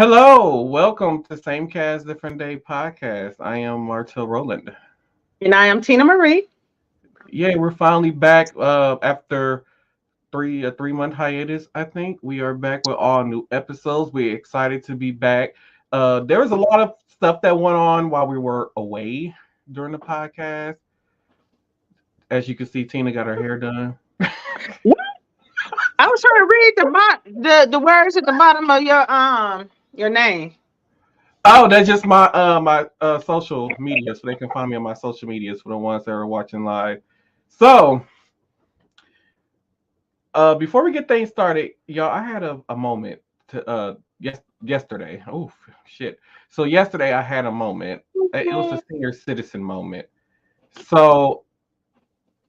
Hello, welcome to Same Cast Different Day podcast. I am Martel Roland. And I am Tina Marie. Yeah, we're finally back after three-month hiatus. I think we are back with all new episodes. We're excited to be back. There was a lot of stuff that went on while we were away during the podcast. As you can see, Tina got her hair done. I was trying to read the words at the bottom of your name. Oh, that's just my social media, so they can find me on my social medias for the ones that are watching live. So before we get things started, y'all, I had a moment to yesterday. Oh shit! So yesterday I had a moment. It was a senior citizen moment. So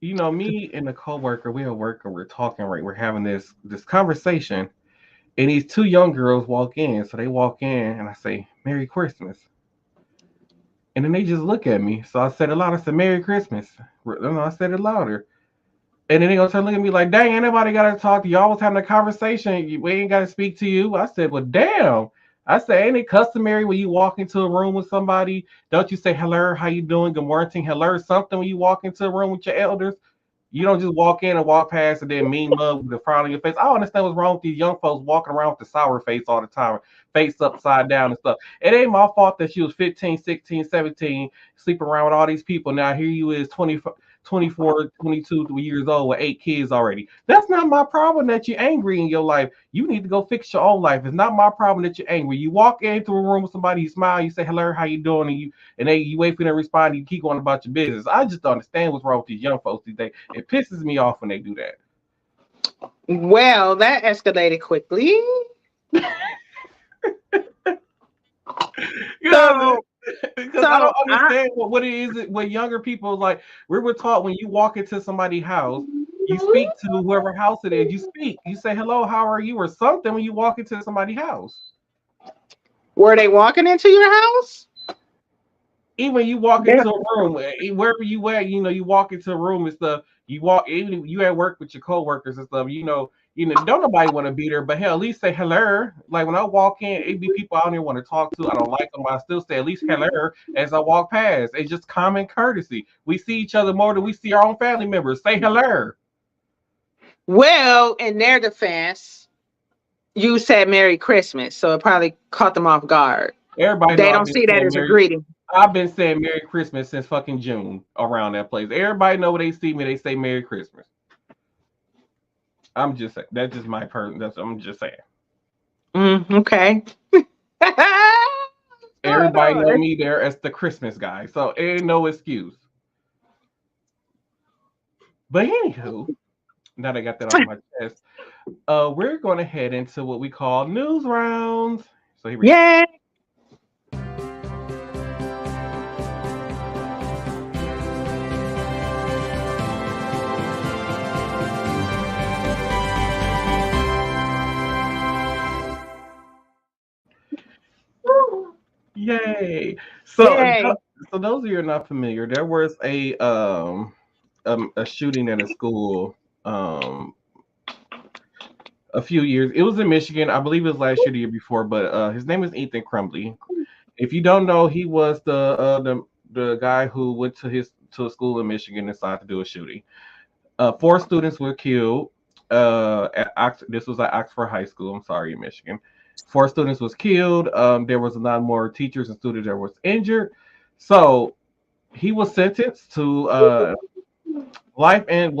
me and the coworker, we at work and we're talking. Right, we're having this conversation, and these two young girls walk in. So they walk in, and I say, "Merry Christmas," and then they just look at me. So I said it louder. I said, "Merry Christmas." No, I said it louder. And then they gonna turn look at me like, dang, ain't nobody gotta talk to you. Y'all was having a conversation. We ain't gotta speak to you. I said, well, damn. I said, ain't it customary when you walk into a room with somebody? Don't you say hello, how you doing? Good morning, hello, something when you walk into a room with your elders? You don't just walk in and walk past and then mean mug with the frown on your face. I don't understand what's wrong with these young folks walking around with the sour face all the time, face upside down and stuff. It ain't my fault that she was 15, 16, 17, sleeping around with all these people. Now here you is 24, 22 years old with 8 kids already. That's not my problem that you're angry in your life. You need to go fix your own life. It's not my problem that you're angry. You walk into a room with somebody, you smile, you say hello, how you doing, and you wait for them to respond, and you keep going about your business. I just don't understand what's wrong with these young folks these days. It pisses me off when they do that. Well, that escalated quickly. You know, So, because I don't so I. understand what it is what younger people like. We were taught when you walk into somebody's house, you speak to whoever house it is. You speak. You say hello, how are you, or something when you walk into somebody's house. Were they walking into your house? Even you walk Yeah. into a room, wherever you at, you walk into a room and stuff. You walk, even if you at work with your coworkers and stuff. Don't nobody want to be there, but hell, at least say hello. Like when I walk in, it be people I don't even want to talk to. I don't like them, but I still say at least hello as I walk past. It's just common courtesy. We see each other more than we see our own family members. Say hello. Well, in their defense, you said Merry Christmas, so it probably caught them off guard. Everybody know They don't see that as a greeting. I've been saying Merry Christmas since fucking June around that place. Everybody know when they see me, they say Merry Christmas. I'm just saying that's just my person. That's I'm just saying. Okay. What's going Everybody know on? me there as the Christmas guy, so ain't no excuse. But anywho, now that I got that off my chest, we're going to head into what we call news rounds. So here we go. Yeah. Yay! So, Yay. so those of you who are not familiar, there was a shooting at a school a few years. It was in Michigan, I believe it was last year, the year before. But his name is Ethan Crumbley. If you don't know, he was the guy who went to a school in Michigan and decided to do a shooting. Four students were killed. This was at Oxford High School. I'm sorry, in Michigan. Four students was killed. There was a lot more teachers and students that was injured. So he was sentenced to life in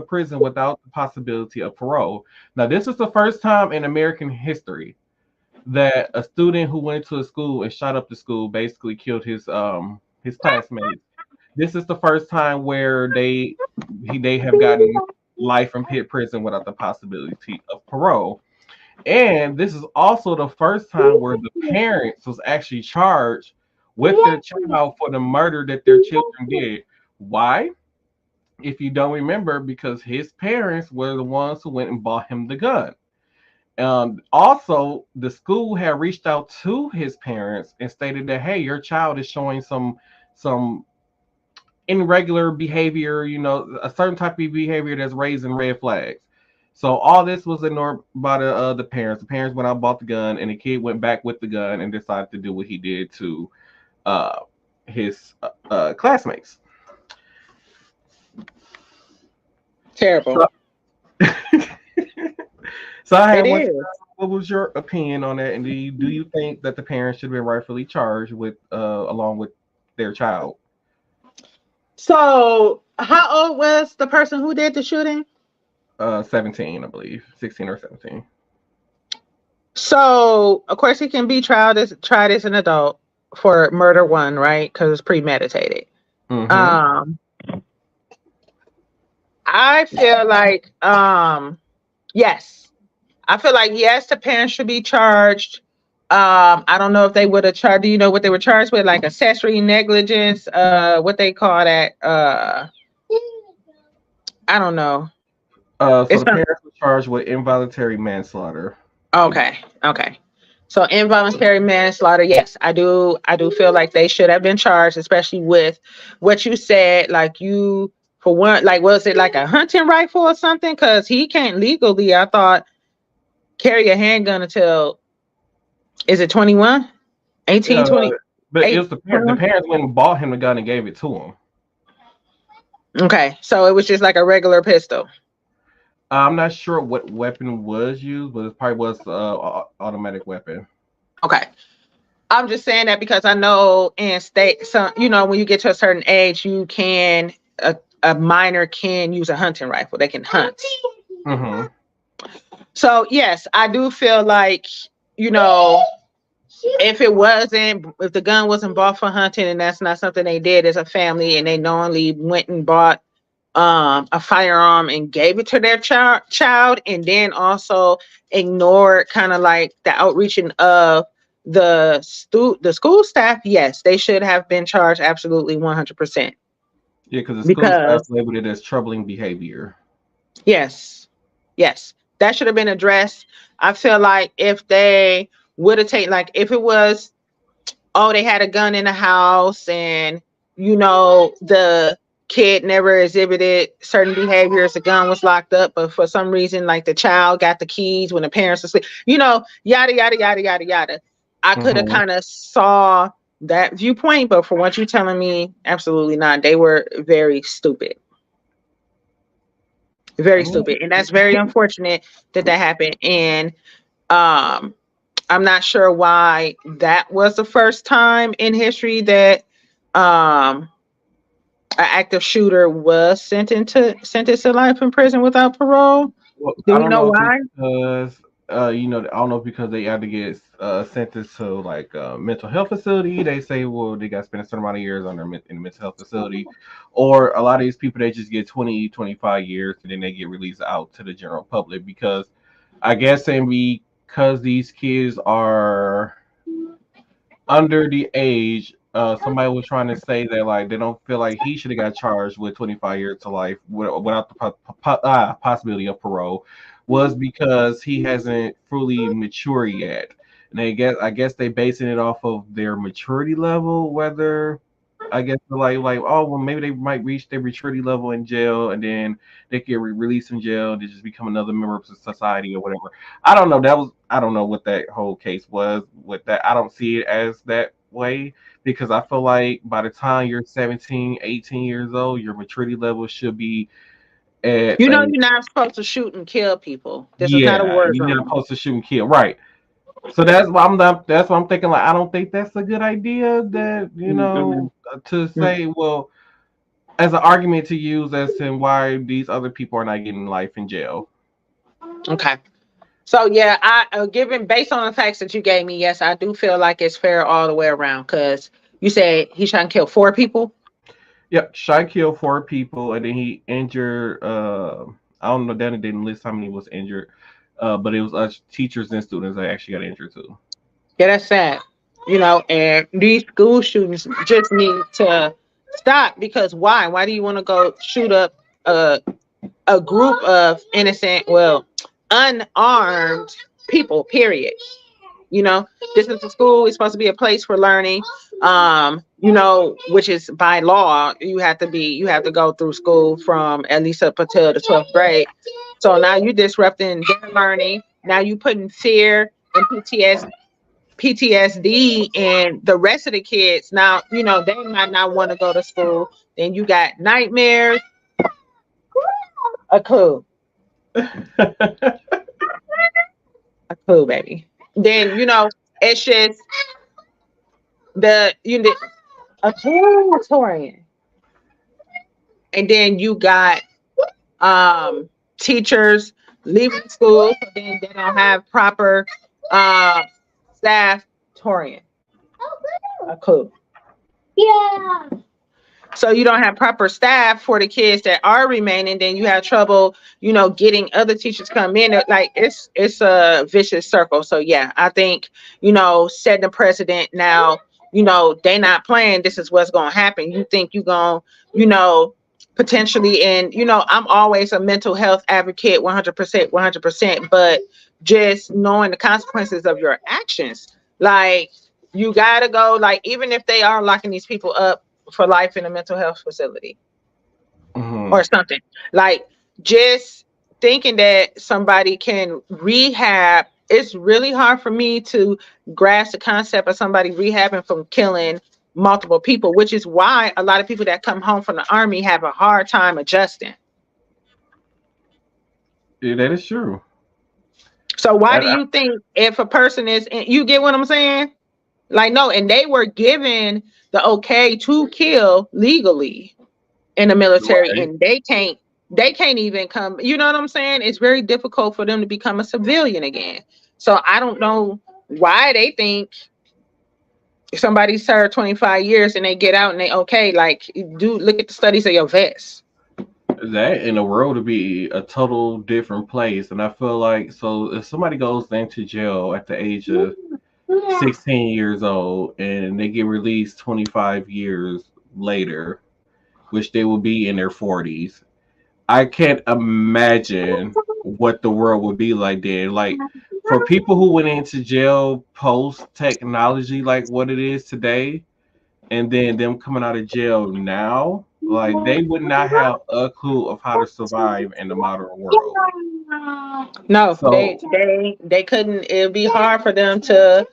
prison without the possibility of parole. Now, this is the first time in American history that a student who went to a school and shot up the school basically killed his classmates. This is the first time where they have gotten life in pit prison without the possibility of parole. And this is also the first time where the parents was actually charged with their child for the murder that their children did. Why? If you don't remember, because his parents were the ones who went and bought him the gun. Also, the school had reached out to his parents and stated that, hey, your child is showing some irregular behavior, a certain type of behavior that's raising red flags. So all this was ignored by the parents. The parents went out and bought the gun, and the kid went back with the gun and decided to do what he did to uh, his classmates. Terrible. So, so I It had one. is. What was your opinion on that? And do you think that the parents should have been rightfully charged with along with their child? So, how old was the person who did the shooting? 17, I believe, 16 or 17. So, of course, he can be tried as an adult for murder one, right? Because it's premeditated. Mm-hmm. Um, I feel like, yes, I feel like yes, the parents should be charged. I don't know if they would have charged. Do you know what they were charged with? Like accessory negligence. What they call that? I don't know. So It's the not parents were charged with involuntary manslaughter. okay. Okay. So involuntary manslaughter. Yes, I do. I do feel like they should have been charged, especially with what you said. Like you, for one, like was it like a hunting rifle or something? Because he can't legally, I thought, carry a handgun until is it 21, 18, Uh, 20, but it 8, was the 21? parents went and bought him the gun and gave it to him. Okay, so it was just like a regular pistol. I'm not sure what weapon was used, but it probably was automatic weapon. Okay. I'm just saying that because I know in state, so when you get to a certain age, you can a minor can use a hunting rifle. They can hunt. Mm-hmm. So yes, I do feel like you know if the gun wasn't bought for hunting and that's not something they did as a family and they knowingly went and bought a firearm and gave it to their child and then also ignored kind of like the outreaching of the school staff, yes, they should have been charged absolutely 100%. Yeah, because the school staff Because labeled it as troubling behavior. yes, yes, that should have been addressed. I feel like if they would have taken, like if it was, oh, they had a gun in the house and the kid never exhibited certain behaviors, the gun was locked up, but for some reason like the child got the keys when the parents were asleep, yada yada yada yada yada. I could have Mm-hmm. kind of saw that viewpoint, but for what you're telling me, absolutely not. They were very stupid, very stupid, and that's very unfortunate that happened. And um I'm not sure why that was the first time in history that um an active shooter was sentenced to life in prison without parole. Well, Do I we don't know know if why? it's because I don't know if because they had to get sentenced to like a mental health facility. They say, well, they got to spend a certain amount of years on in a mental health facility, or a lot of these people they just get 20, 25 years and then they get released out to the general public because I guess and because these kids are under the age. Somebody was trying to say that like they don't feel like he should have got charged with 25 years to life without the possibility of parole, was because he hasn't fully matured yet. And I guess they basing it off of their maturity level, whether I guess they're like oh well maybe they might reach their maturity level in jail and then they get released from jail and they just become another member of society or whatever. I don't know. I don't know what that whole case was with that. I don't see it as that way because I feel like by the time you're 17, 18 years old, your maturity level should be at You're a not supposed to shoot and kill people. This is not a yeah. war You're not zone. supposed to shoot and kill, right? So that's why I'm not. That's why I'm thinking. Like, I don't think that's a good idea. That Mm-mm. to say, well, as an argument to use as to why these other people are not getting life in jail. Okay. So yeah, I given based on the facts that you gave me, yes, I do feel like it's fair all the way around. Because you said he shot and killed 4 people. Yep, Shy killed 4 people, and then he injured. I don't know. Danny didn't list how many was injured, but it was us teachers and students that actually got injured too. Yeah, that's sad. And these school shootings just need to stop because why? Why do you want to go shoot up a group of innocent, well, unarmed people? Period. This is a school. It's supposed to be a place for learning. Which is by law, you have to go through school from at least up until the 12th grade. So now you disrupting their learning. Now you putting fear and PTSD in the rest of the kids. Now, they might not want to go to school. Then you got nightmares. A clue. A clue, baby. Then, it's just a Torian. And then you got teachers leaving school, so then they don't have proper staff. Torian. A clue. Yeah. So you don't have proper staff for the kids that are remaining, then you have trouble, getting other teachers come in. Like it's a vicious circle. So yeah, I think, setting the precedent now, they not playing, this is what's gonna happen. You think you gonna, potentially, and I'm always a mental health advocate 100%, but just knowing the consequences of your actions, like you gotta go, like even if they are locking these people up for life in a mental health facility or something, like just thinking that somebody can rehab, it's really hard for me to grasp the concept of somebody rehabbing from killing multiple people, which is why a lot of people that come home from the army have a hard time adjusting. Yeah, that is true. So why do you think if a person is, you get what I'm saying? Like, no, and they were given the okay to kill legally in the military, right, and they can't even come, you know what I'm saying? It's very difficult for them to become a civilian again. So I don't know why they think somebody served 25 years and they get out and they okay. Like, dude, look at the studies of your vets. That in the world would be a total different place. And I feel like, so if somebody goes into jail at the age of 16 years old and they get released 25 years later, which they will be in their 40s, I can't imagine what the world would be like then. Like, for people who went into jail post technology like what it is today, and then them coming out of jail now, like they would not have a clue of how to survive in the modern world. No, so, they couldn't. It'd be hard for them to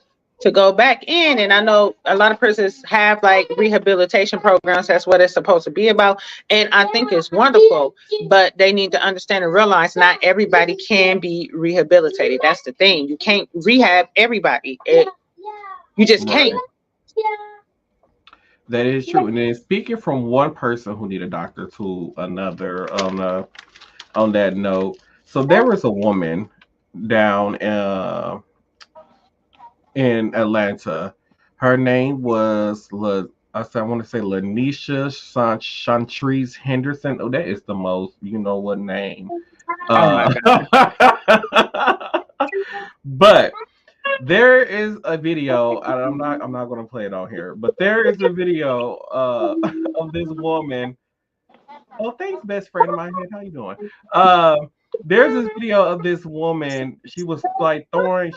go back in. And I know a lot of prisons have like rehabilitation programs. That's what it's supposed to be about. And I think it's wonderful, but they need to understand and realize not everybody can be rehabilitated. That's the thing. You can't rehab everybody. You just can't. That is true. And then speaking from one person who need a doctor to another on that note, so there was a woman down in Atlanta. Her name was I want to say Lanisha Chantrice Henderson. Oh, that is the most what name. But there is a video. I'm not going to play it on here, but there is a video of this woman. Oh, thanks, best friend of mine. How you doing? There's this video of this woman. She was like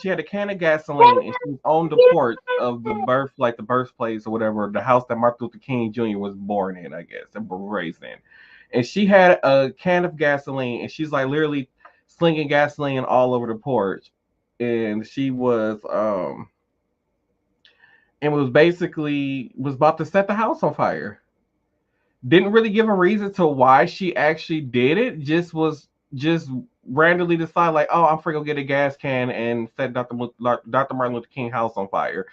she had a can of gasoline and she was on the porch of the birthplace or whatever, the house that Martin Luther King Jr. was born in, I guess, and raised in. And she had a can of gasoline and she's like literally slinging gasoline all over the porch. And she was and was about to set the house on fire. Didn't really give a reason to why she actually did it. Just randomly decide like, oh, I'm gonna get a gas can and set Dr. Martin Luther King house on fire.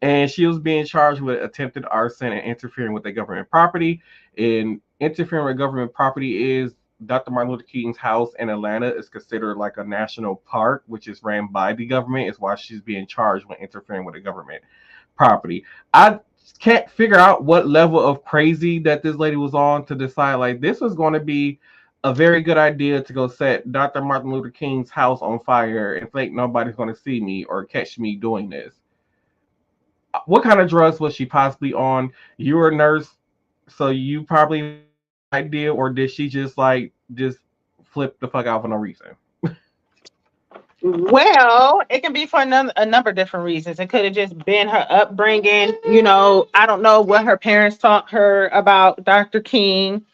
And she was being charged with attempted arson and interfering with the government property. And interfering with government property is Dr. Martin Luther King's house in Atlanta is considered like a national park, which is ran by the government. Is why she's being charged with interfering with the government property. I can't figure out what level of crazy that this lady was on to decide like this was going to be a very good idea to go set Dr. Martin Luther King's house on fire and think nobody's going to see me or catch me doing this. What kind of drugs was she possibly on? You were a nurse, so you probably idea, or did she just flip the fuck out for no reason? Well, it can be for a number of different reasons. It could have just been her upbringing. I don't know what her parents taught her about Dr. King.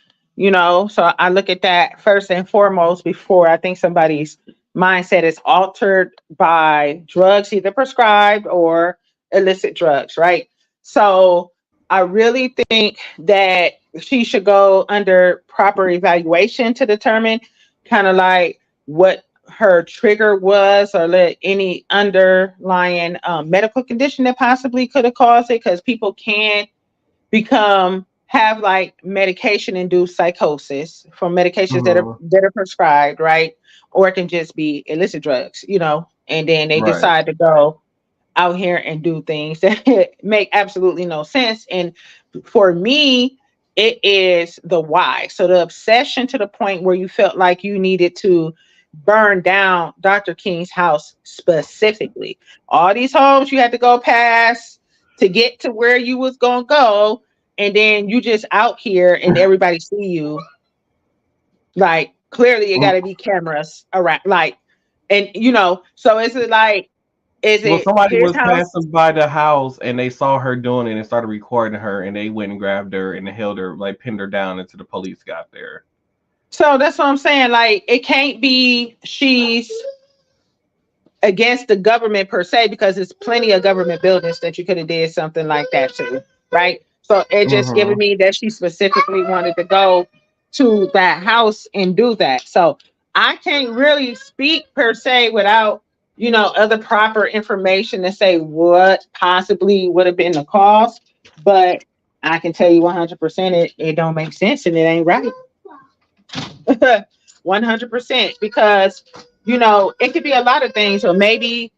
So I look at that first and foremost before I think somebody's mindset is altered by drugs, either prescribed or illicit drugs, right? So I really think that she should go under proper evaluation to determine kind of like what her trigger was, or let any underlying medical condition that possibly could have caused it, because people can have like medication induced psychosis from medications that are Mhm. prescribed, right? Or it can just be illicit drugs, and then they Right. decide to go out here and do things that make absolutely no sense. And for me, it is the why. So the obsession to the point where you felt like you needed to burn down Dr. King's house specifically. All these homes you had to go past to get to where you was gonna go, and then you just out here and everybody see you. Like clearly, it got Mm. to be cameras around. Like, and so is it like, is Well, it somebody his was house? passing by the house and they saw her doing it and started recording her, and they went and grabbed her and held her, like pinned her down until the police got there. So that's what I'm saying. Like, it can't be she's against the government per se, because there's plenty of government buildings that you could have did something like that to, right? So it just giving Hmm. me that she specifically wanted to go to that house and do that. So I can't really speak per se without other proper information to say what possibly would have been the cause, but I can tell you 100% it don't make sense and it ain't right. 100%, because it could be a lot of things. Or maybe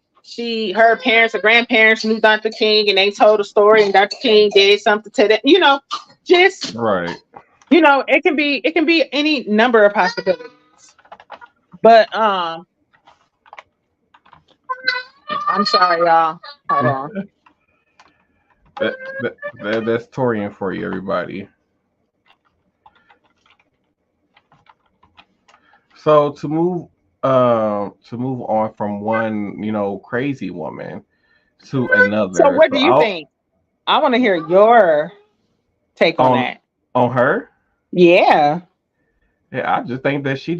her parents or grandparents knew Dr. King and they told a story and Dr. King did something to them. Just Right. it can be any number of possibilities. But I'm sorry, y'all. Hold on. That's Torian for you, everybody. So to move on from one, crazy woman to So another. what do So you I'll think? I want to hear your take on on that. on her. Yeah. Yeah, I just think that she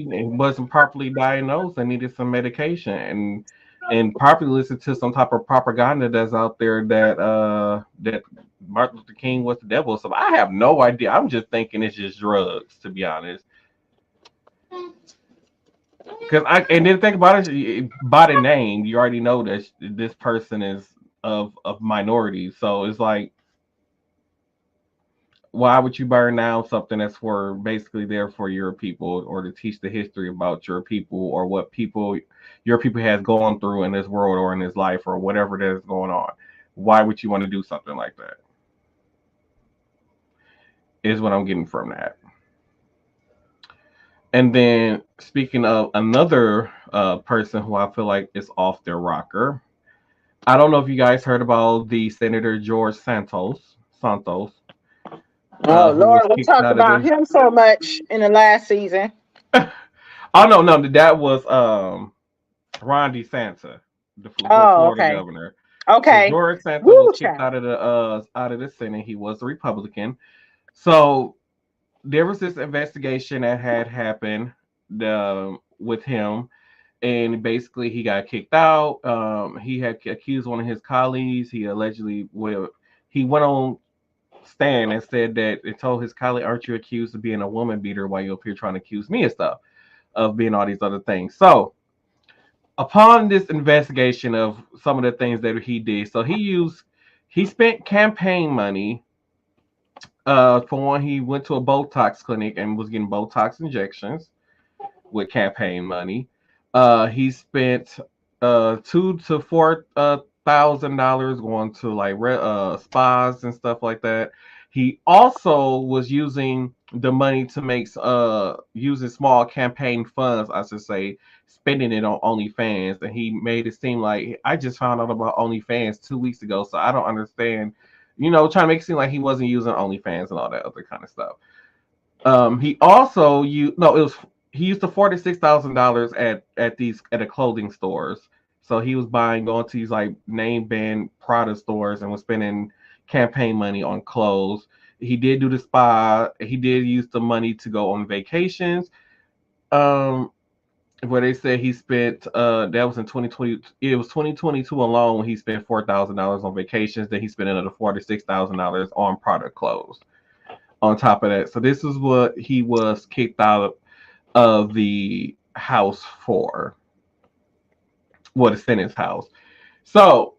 wasn't properly diagnosed and needed some medication, and properly listened to some type of propaganda that's out there that Martin Luther King was the devil. So I have no idea. I'm just thinking it's just drugs, to be honest. Because I and then think about it by the name, you already know that this person is of minority. So it's like, why would you burn down something that's for basically there for your people, or to teach the history about your people, or what people your people has gone through in this world or in this life or whatever that is going on? Why would you want to do something like that? Is what I'm getting from that. And then speaking of another person who I feel like is off their rocker, I don't know if you guys heard about the Senator George Santos, Oh who was Lord, we kicked talked out of about the. him so much in the last season. Oh no, no, that was Ron DeSantis, the Oh, Florida okay. governor. So Okay. George Santos was Woo, kicked child. out of the Senate. He was a Republican. So there was this investigation that had happened with him, and basically he got kicked out. He had accused one of his colleagues. He went on stand and said that it told his colleague, "Aren't you accused of being a woman beater while you're up here trying to accuse me of stuff, of being all these other things?" So upon this investigation of some of the things that he did, so he spent campaign money. For one, he went to a Botox clinic and was getting Botox injections with campaign money. He spent $2,000 to $4,000 going to like spas and stuff like that. He also was using the money to make using small campaign funds, I should say, spending it on OnlyFans, and he made it seem like I just found out about OnlyFans 2 weeks ago, so I don't understand. Trying to make it seem like he wasn't using OnlyFans and all that other kind of stuff. He also you no, it was he used the $46,000 at a clothing stores. So he was going to these like name brand Prada stores and was spending campaign money on clothes. He did do the spa. He did use the money to go on vacations. Um, where they said he spent that was in 2020. It was 2022 alone. He spent $4,000 on vacations. Then he spent another $46,000 on product clothes. On top of that, so this is what he was kicked out of the house for. What, the Senate's house. So,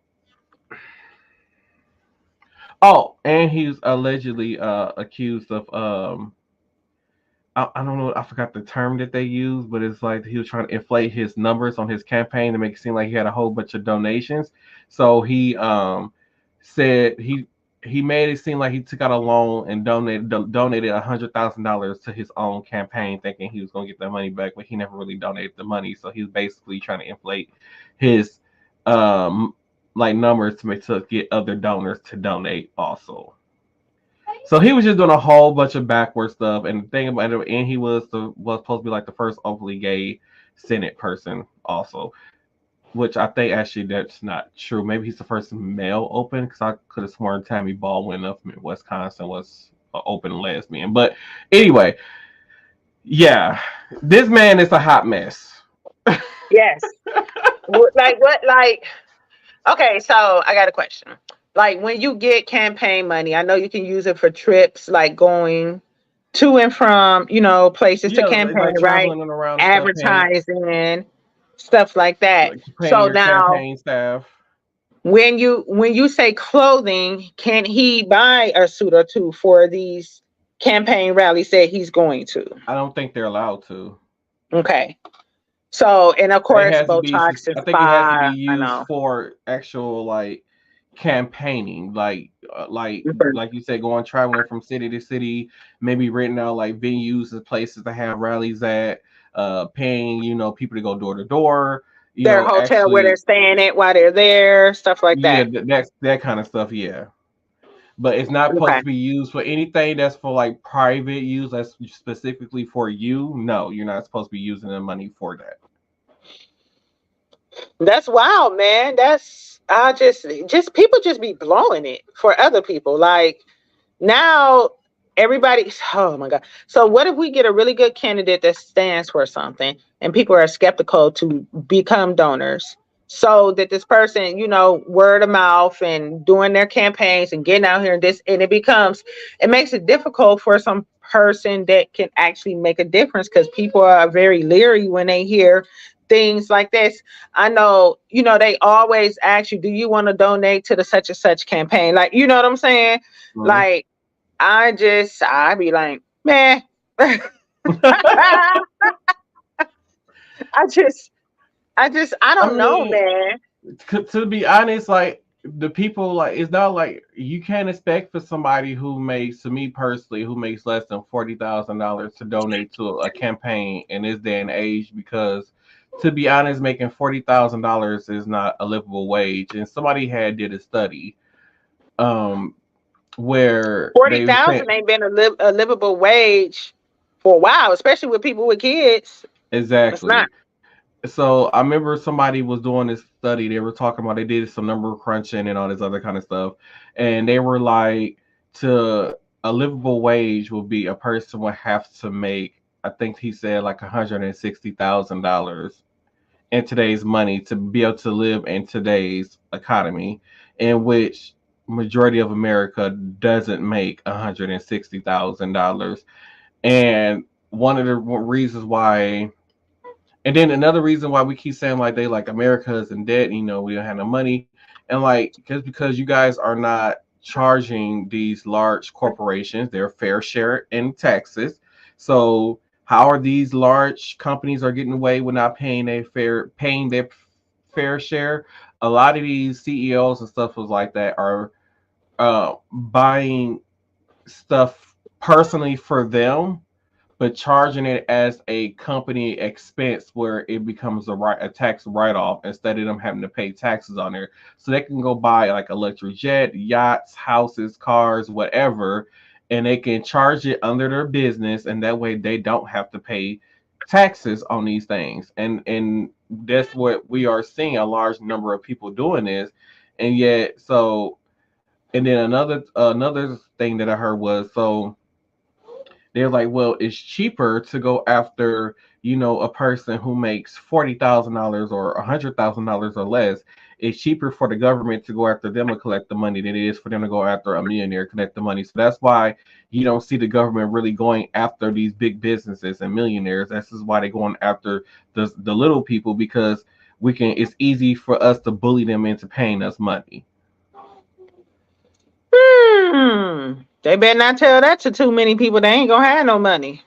oh, and he's allegedly accused of I don't know, I forgot the term that they use, but it's like he was trying to inflate his numbers on his campaign to make it seem like he had a whole bunch of donations. So he said he made it seem like he took out a loan and donated $100,000 to his own campaign, thinking he was gonna get that money back, but he never really donated the money. So he was basically trying to inflate his like numbers to get other donors to donate also. So he was just doing a whole bunch of backward stuff, and the thing about it, and he was supposed to be like the first openly gay Senate person also, which I think actually that's not true. Maybe he's the first male open, because I could have sworn Tammy Baldwin of Wisconsin was an open lesbian. But anyway, yeah, this man is a hot mess. Yes. Like what? Like, okay, so I got a question. Like when you get campaign money, I know you can use it for trips, like going to and from, places to Yeah, campaign, like right? traveling around and stuff, paying Advertising, stuff like that. like paying So your now, campaign staff. when you say clothing, can he buy a suit or two for these campaign rallies that he's going to? I don't think they're allowed to. Okay. So, and of It course, has to be. Botox and I think it has to be spa. I used know. for actual like campaigning, Mhm. like you said, going traveling from city to city, maybe renting out like venues and places to have rallies at, paying people to go door to door. Their hotel where they're Actually, staying at while they're there, stuff like yeah, that. that's that kind of stuff. Yeah, but it's not supposed Okay. to be used for anything that's for like private use. That's specifically for you. No, you're not supposed to be using the money for that. That's wild, man. That's I just people just be blowing it for other people. Like now everybody, oh my god. So what if we get a really good candidate that stands for something and people are skeptical to become donors? So that this person, word of mouth and doing their campaigns and getting out here and it makes it difficult for some person that can actually make a difference because people are very leery when they hear things like this. I know, they always ask you, do you want to donate to the such and such campaign? Like, you know what I'm saying? Mhm. Like, I be like, man, I just, I I don't know, mean, man. to be honest, like the people, like it's not like you can't expect for somebody who makes, to me personally, who makes less than $40,000 to donate to a campaign in this day and age. Because to be honest, making $40,000 is not a livable wage. And somebody had did a study, um, where Forty they were saying thousand ain't been a livable wage for a while, especially with people with kids. It's not. exactly. So I remember somebody was doing this study. They were talking about, they did some number crunching and all this other kind of stuff, and they were like, to a livable wage would be a person would have to make, I think he said like $160,000 in today's money to be able to live in today's economy, in which majority of America doesn't make $160,000. And one of the reasons why, and then another reason why we keep saying like they like America is in debt, we don't have no money, and like just because you guys are not charging these large corporations their fair share in taxes. So how are these large companies are getting away with not paying their fair share? A lot of these CEOs and stuff was like that are buying stuff personally for them, but charging it as a company expense where it becomes a tax write off instead of them having to pay taxes on there. So they can go buy like electric jet, yachts, houses, cars, whatever, and they can charge it under their business, and that way they don't have to pay taxes on these things. And that's what we are seeing, a large number of people doing this. And yet, so And then another thing that I heard was, so they're like, well, it's cheaper to go after, a person who makes $40,000 or $100,000 or less. It's cheaper for the government to go after them and collect the money than it is for them to go after a millionaire collect the money. So that's why you don't see the government really going after these big businesses and millionaires. That's just why they're going after the little people, because it's easy for us to bully them into paying us money. They better not tell that to too many people. They ain't gonna have no money.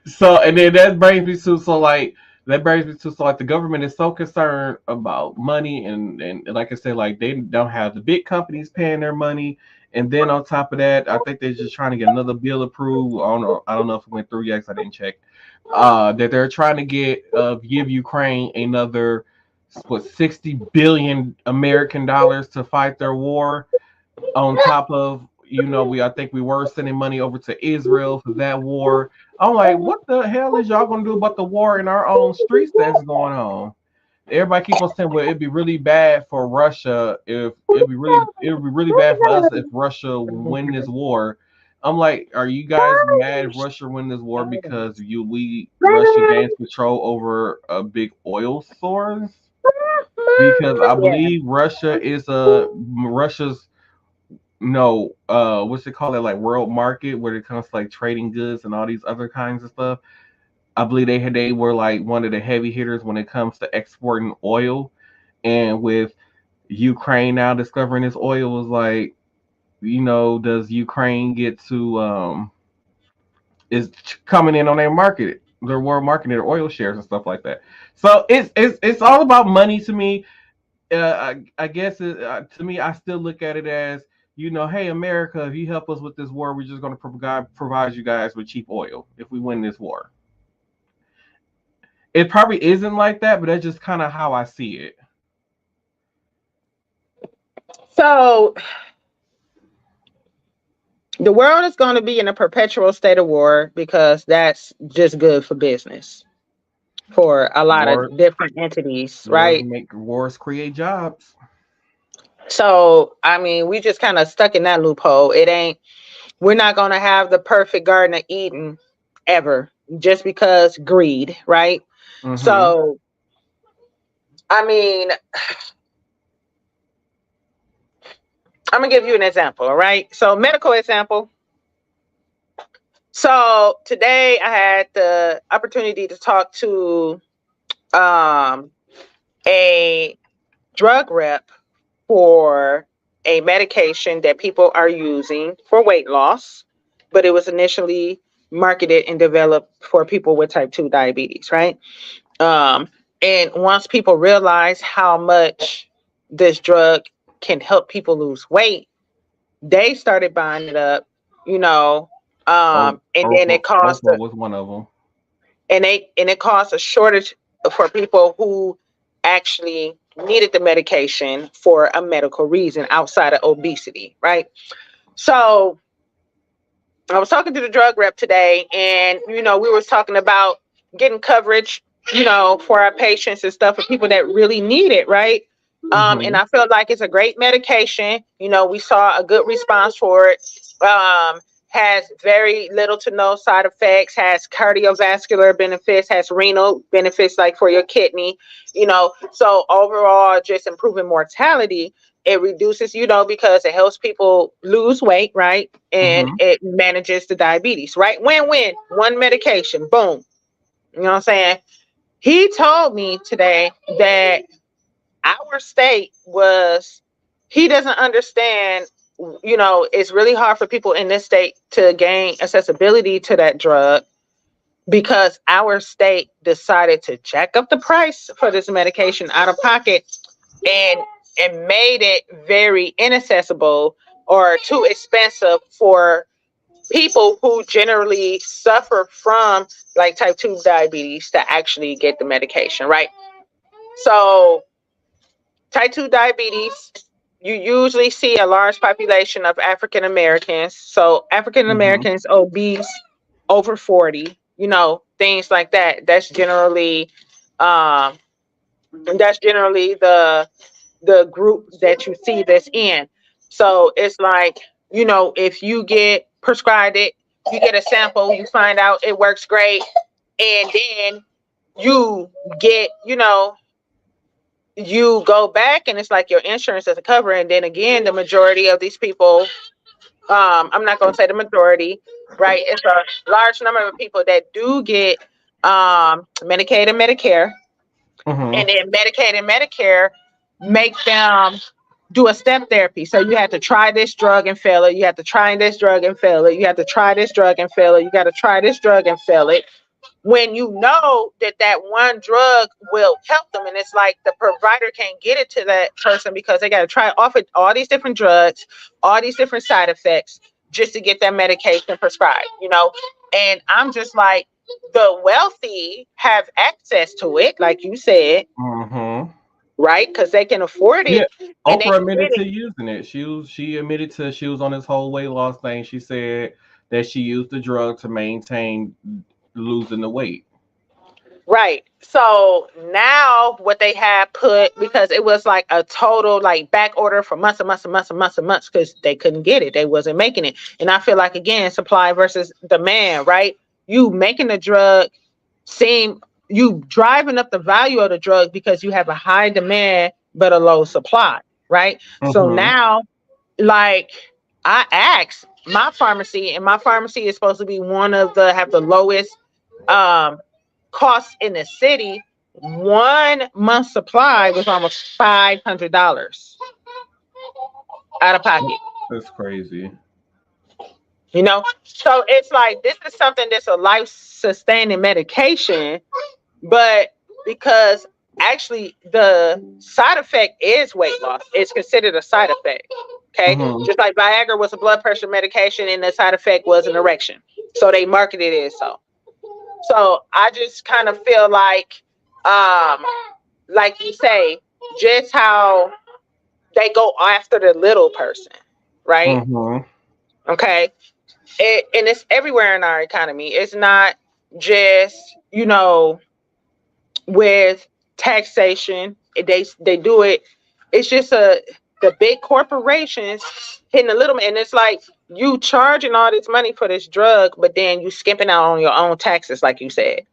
So, and then that brings me to the government is so concerned about money, and like I said, like they don't have the big companies paying their money. And then on top of that, I think they're just trying to get another bill approved. I don't know if it went through yet 'cause I didn't check. That they're trying to give Ukraine another, what, 60 billion American dollars to fight their war, on top of, I think we were sending money over to Israel for that war. I'm like, what the hell is y'all gonna do about the war in our own streets that's going on? Everybody keep on saying, well, it'd be really bad for Russia if it would be really bad for us if Russia win this war. I'm like, are you guys mad if Russia win this war because Russia gains control over a big oil source? Because I Yeah. believe Russia's, no, what's it called, that like world market where it comes to like trading goods and all these other kinds of stuff. I believe they were like one of the heavy hitters when it comes to exporting oil. And with Ukraine now discovering this oil, was like, does Ukraine get to is coming in on their world market, their oil shares and stuff like that. So it's all about money to me. I guess to me, I still look at it as, hey, America, if you help us with this war, we're just going to provide you guys with cheap oil if we win this war. It probably isn't like that, but that's just kind of how I see it. So the world is going to be in a perpetual state of war because that's just good for business for a lot of War, different entities, right? wars create jobs. So, I mean, we just kind of stuck in that loophole. We're not going to have the perfect Garden of Eden ever just because greed, right? Mm-hmm. So, I mean, I'm going to give you an example, all right? So, medical example. So, today I had the opportunity to talk to um, a drug rep for a medication that people are using for weight loss, but it was initially marketed and developed for people with type 2 diabetes, right? Um, and once people realize how much this drug can help people lose weight, they started buying it up, you know, and then it caused Oprah was one of them. it caused a shortage for people who actually needed the medication for a medical reason outside of obesity, right? So I was talking to the drug rep today, and we were talking about getting coverage, for our patients and stuff for people that really need it, right? And Mm-hmm. I feel like it's a great medication. We saw a good response for it. Has very little to no side effects, has cardiovascular benefits, has renal benefits like for your kidney, so overall just improving mortality. It reduces, because it helps people lose weight, right? And Mm-hmm. it manages the diabetes, right? Win-win, one medication, boom. You know what I'm saying? He told me today that our state he doesn't understand, it's really hard for people in this state to gain accessibility to that drug because our state decided to jack up the price for this medication out of pocket and made it very inaccessible or too expensive for people who generally suffer from like type 2 diabetes to actually get the medication, right? So type 2 diabetes, you usually see a large population of African Americans. So African Mm-hmm. Americans obese over 40, things like that. Um that's generally the group that you see that's in. So it's like, if you get prescribed it, you get a sample, you find out it works great, and then you get, you go back and it's like your insurance doesn't cover. And then again, the majority of these people, I'm not going to say the majority, right? It's a large number of people that do get Medicaid and Medicare. And then Medicaid and Medicare make them do a step therapy. So you have to try this drug and fail it. You have to try this drug and fail it. You have to try this drug and fail it. You got to try this drug and fail it. When you know that one drug will help them, and it's like the provider can't get it to that person because they got to try off it, all these different drugs, all these different side effects just to get that medication prescribed, And I'm just like, the wealthy have access to it, like you said, right? Because they can afford it. Yeah, Oprah admitted to using it. She admitted she was on this whole weight loss thing. She said that she used the drug to maintain losing the weight. Right. So now what they have put, because it was like a total like back order for months and months and months and months and months because they couldn't get it. They wasn't making it. And I feel like, again, supply versus demand, right? You making the drug you driving up the value of the drug because you have a high demand but a low supply, right? So now, like, I asked my pharmacy, and my pharmacy is supposed to be have the lowest costs in the city. 1 month supply was almost $500 out of pocket. That's crazy. So it's like, this is something that's a life-sustaining medication, but because actually the side effect is weight loss, it's considered a side effect. Okay. Just like Viagra was a blood pressure medication and the side effect was an erection. So they marketed it so. So I just kind of feel like you say, just how they go after the little person, right? Okay. And it's everywhere in our economy. It's not just, with taxation. They do it. It's just the big corporations hitting the little man. And it's like, you charging all this money for this drug, but then you skimping out on your own taxes, like you said.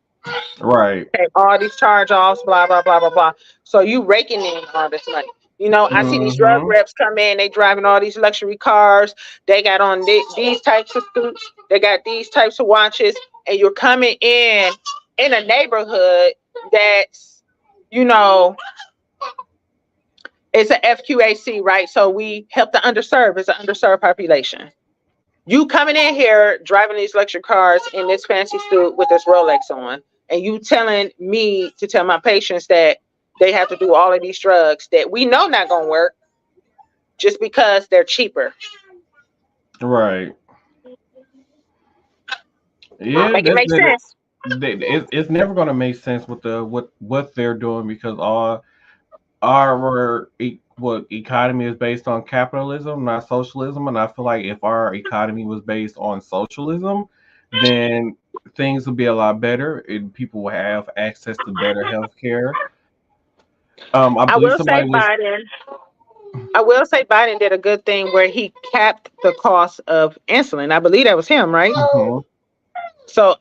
Right. Okay, all these charge-offs, blah, blah, blah, blah, blah. So you raking in all this money. I see these drug reps come in, they driving all these luxury cars. They got on these types of suits. They got these types of watches. And you're coming in a neighborhood that's, it's a FQAC, right? So we help the underserved. It's an underserved population. You coming in here driving these luxury cars in this fancy suit with this Rolex on, and you telling me to tell my patients that they have to do all of these drugs that we know not going to work just because they're cheaper. Right. Yeah, make it make sense. It's never going to make sense with what they're doing, because our economy is based on capitalism, not socialism. And I feel like if our economy was based on socialism, then things would be a lot better and people will have access to better health care. I will say Biden did a good thing where he capped the cost of insulin. I believe that was him, right? So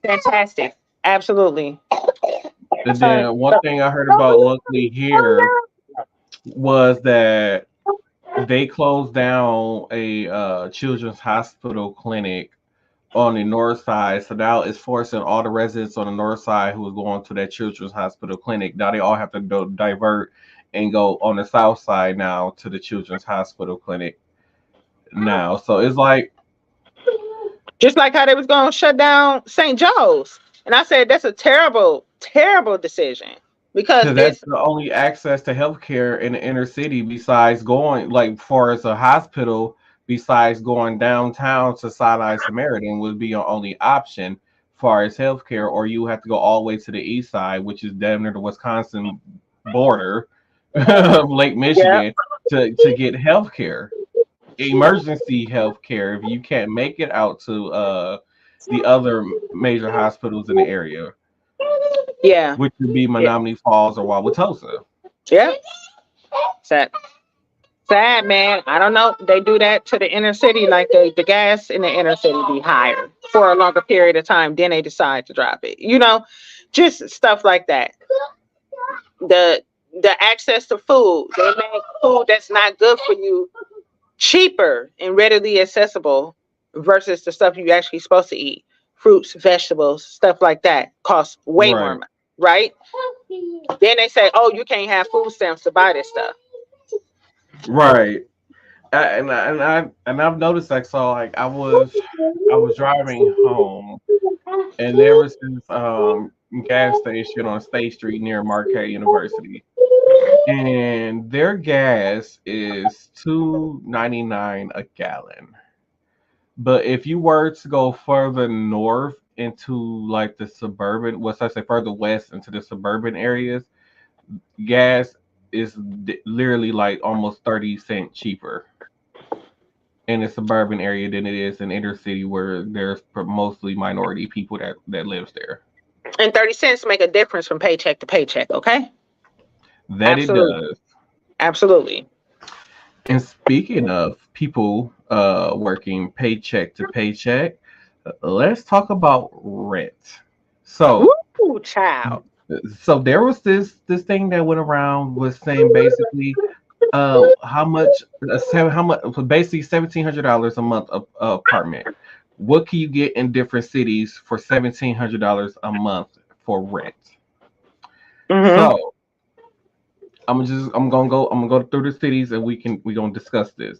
fantastic. Absolutely. And then one thing I heard about locally here was that they closed down a children's hospital clinic on the north side. So now it's forcing all the residents on the north side who was going to that children's hospital clinic. Now they all have to divert and go on the south side now to the children's hospital clinic now. So it's like, just like how they was going to shut down St. Joe's. And I said, that's a terrible, terrible decision, because that's the only access to healthcare in the inner city besides going, like, far as a hospital, besides going downtown to Sinai Samaritan would be your only option far as healthcare, or you have to go all the way to the east side, which is down near the Wisconsin border of Lake Michigan, to get healthcare, emergency healthcare, if you can't make it out to the other major hospitals in the area. Yeah. Which would be Menominee Falls or Wauwatosa. Yeah. Sad, sad, man. I don't know. They do that to the inner city, like the gas in the inner city be higher for a longer period of time. Then they decide to drop it. Just stuff like that. The the access to food. They make food that's not good for you cheaper and readily accessible versus the stuff you actually supposed to eat. Fruits, vegetables, stuff like that costs way more Right, money, right? Then they say, "Oh, you can't have food stamps to buy this stuff." right. And I've noticed like so like I was driving home and there was this gas station on State Street near Marquette University. And their gas is 2.99 a gallon. But if you were to go further north into like the suburban, what's I say further west into the suburban areas, gas is literally like almost 30 cents cheaper in the suburban area than it is in inner city where there's mostly minority people that lives there. And 30 cents make a difference from paycheck to paycheck. Okay, That it absolutely, does. absolutely. And speaking of people working paycheck to paycheck, let's talk about rent. So, Woo, child. so there was this thing that went around was saying basically how much how much basically $1,700 a month apartment. What can you get in different cities for $1,700 a month for rent? Mm-hmm. So I'm gonna go through the cities and we're gonna discuss this.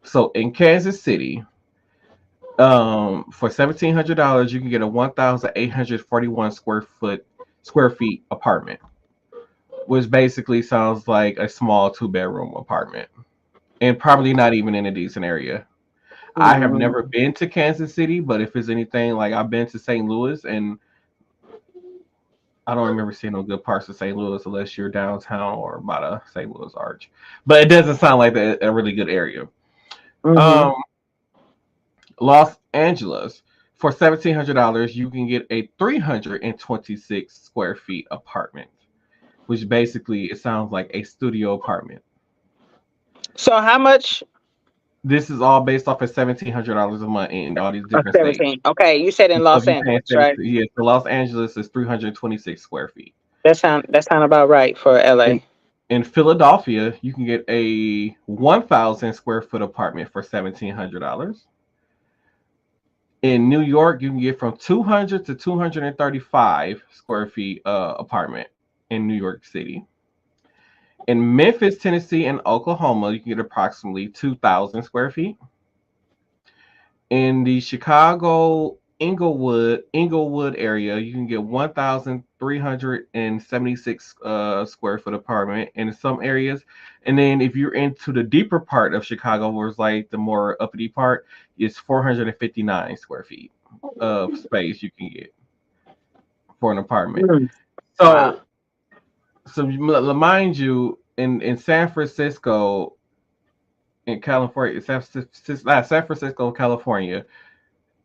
So in Kansas City, for $1,700 you can get a 1,841 square feet apartment, which basically sounds like a small two-bedroom apartment, and probably not even in a decent area. I have never Mm-hmm. been to Kansas City, but if it's anything like I've been to St. Louis, and I don't remember seeing no good parts of St. Louis unless you're downtown or by the St. Louis Arch. But it doesn't sound like a really good area. Mm-hmm. Um, Los Angeles, for $1,700, you can get a 326 square feet apartment, which basically it sounds like a studio apartment. So how much? This is all based off of $1,700 a month in all these different states. 17. Okay, you said in So if Los you're paying Angeles, right? 17, yeah, so Los Angeles is 326 square feet. That sound about right for In LA. in Philadelphia, you can get a 1,000 square foot apartment for $1,700. In New York, you can get from 200 to 235 square feet apartment in New York City. In Memphis, Tennessee, and Oklahoma, you can get approximately 2,000 square feet. In the Chicago Inglewood area, you can get 1,376 square foot apartment in some areas. And then if you're into the deeper part of Chicago, where it's like the more uppity part, it's 459 square feet of space you can get for an apartment. Mm. Wow. So, mind you, in San Francisco, in California, San Francisco, California,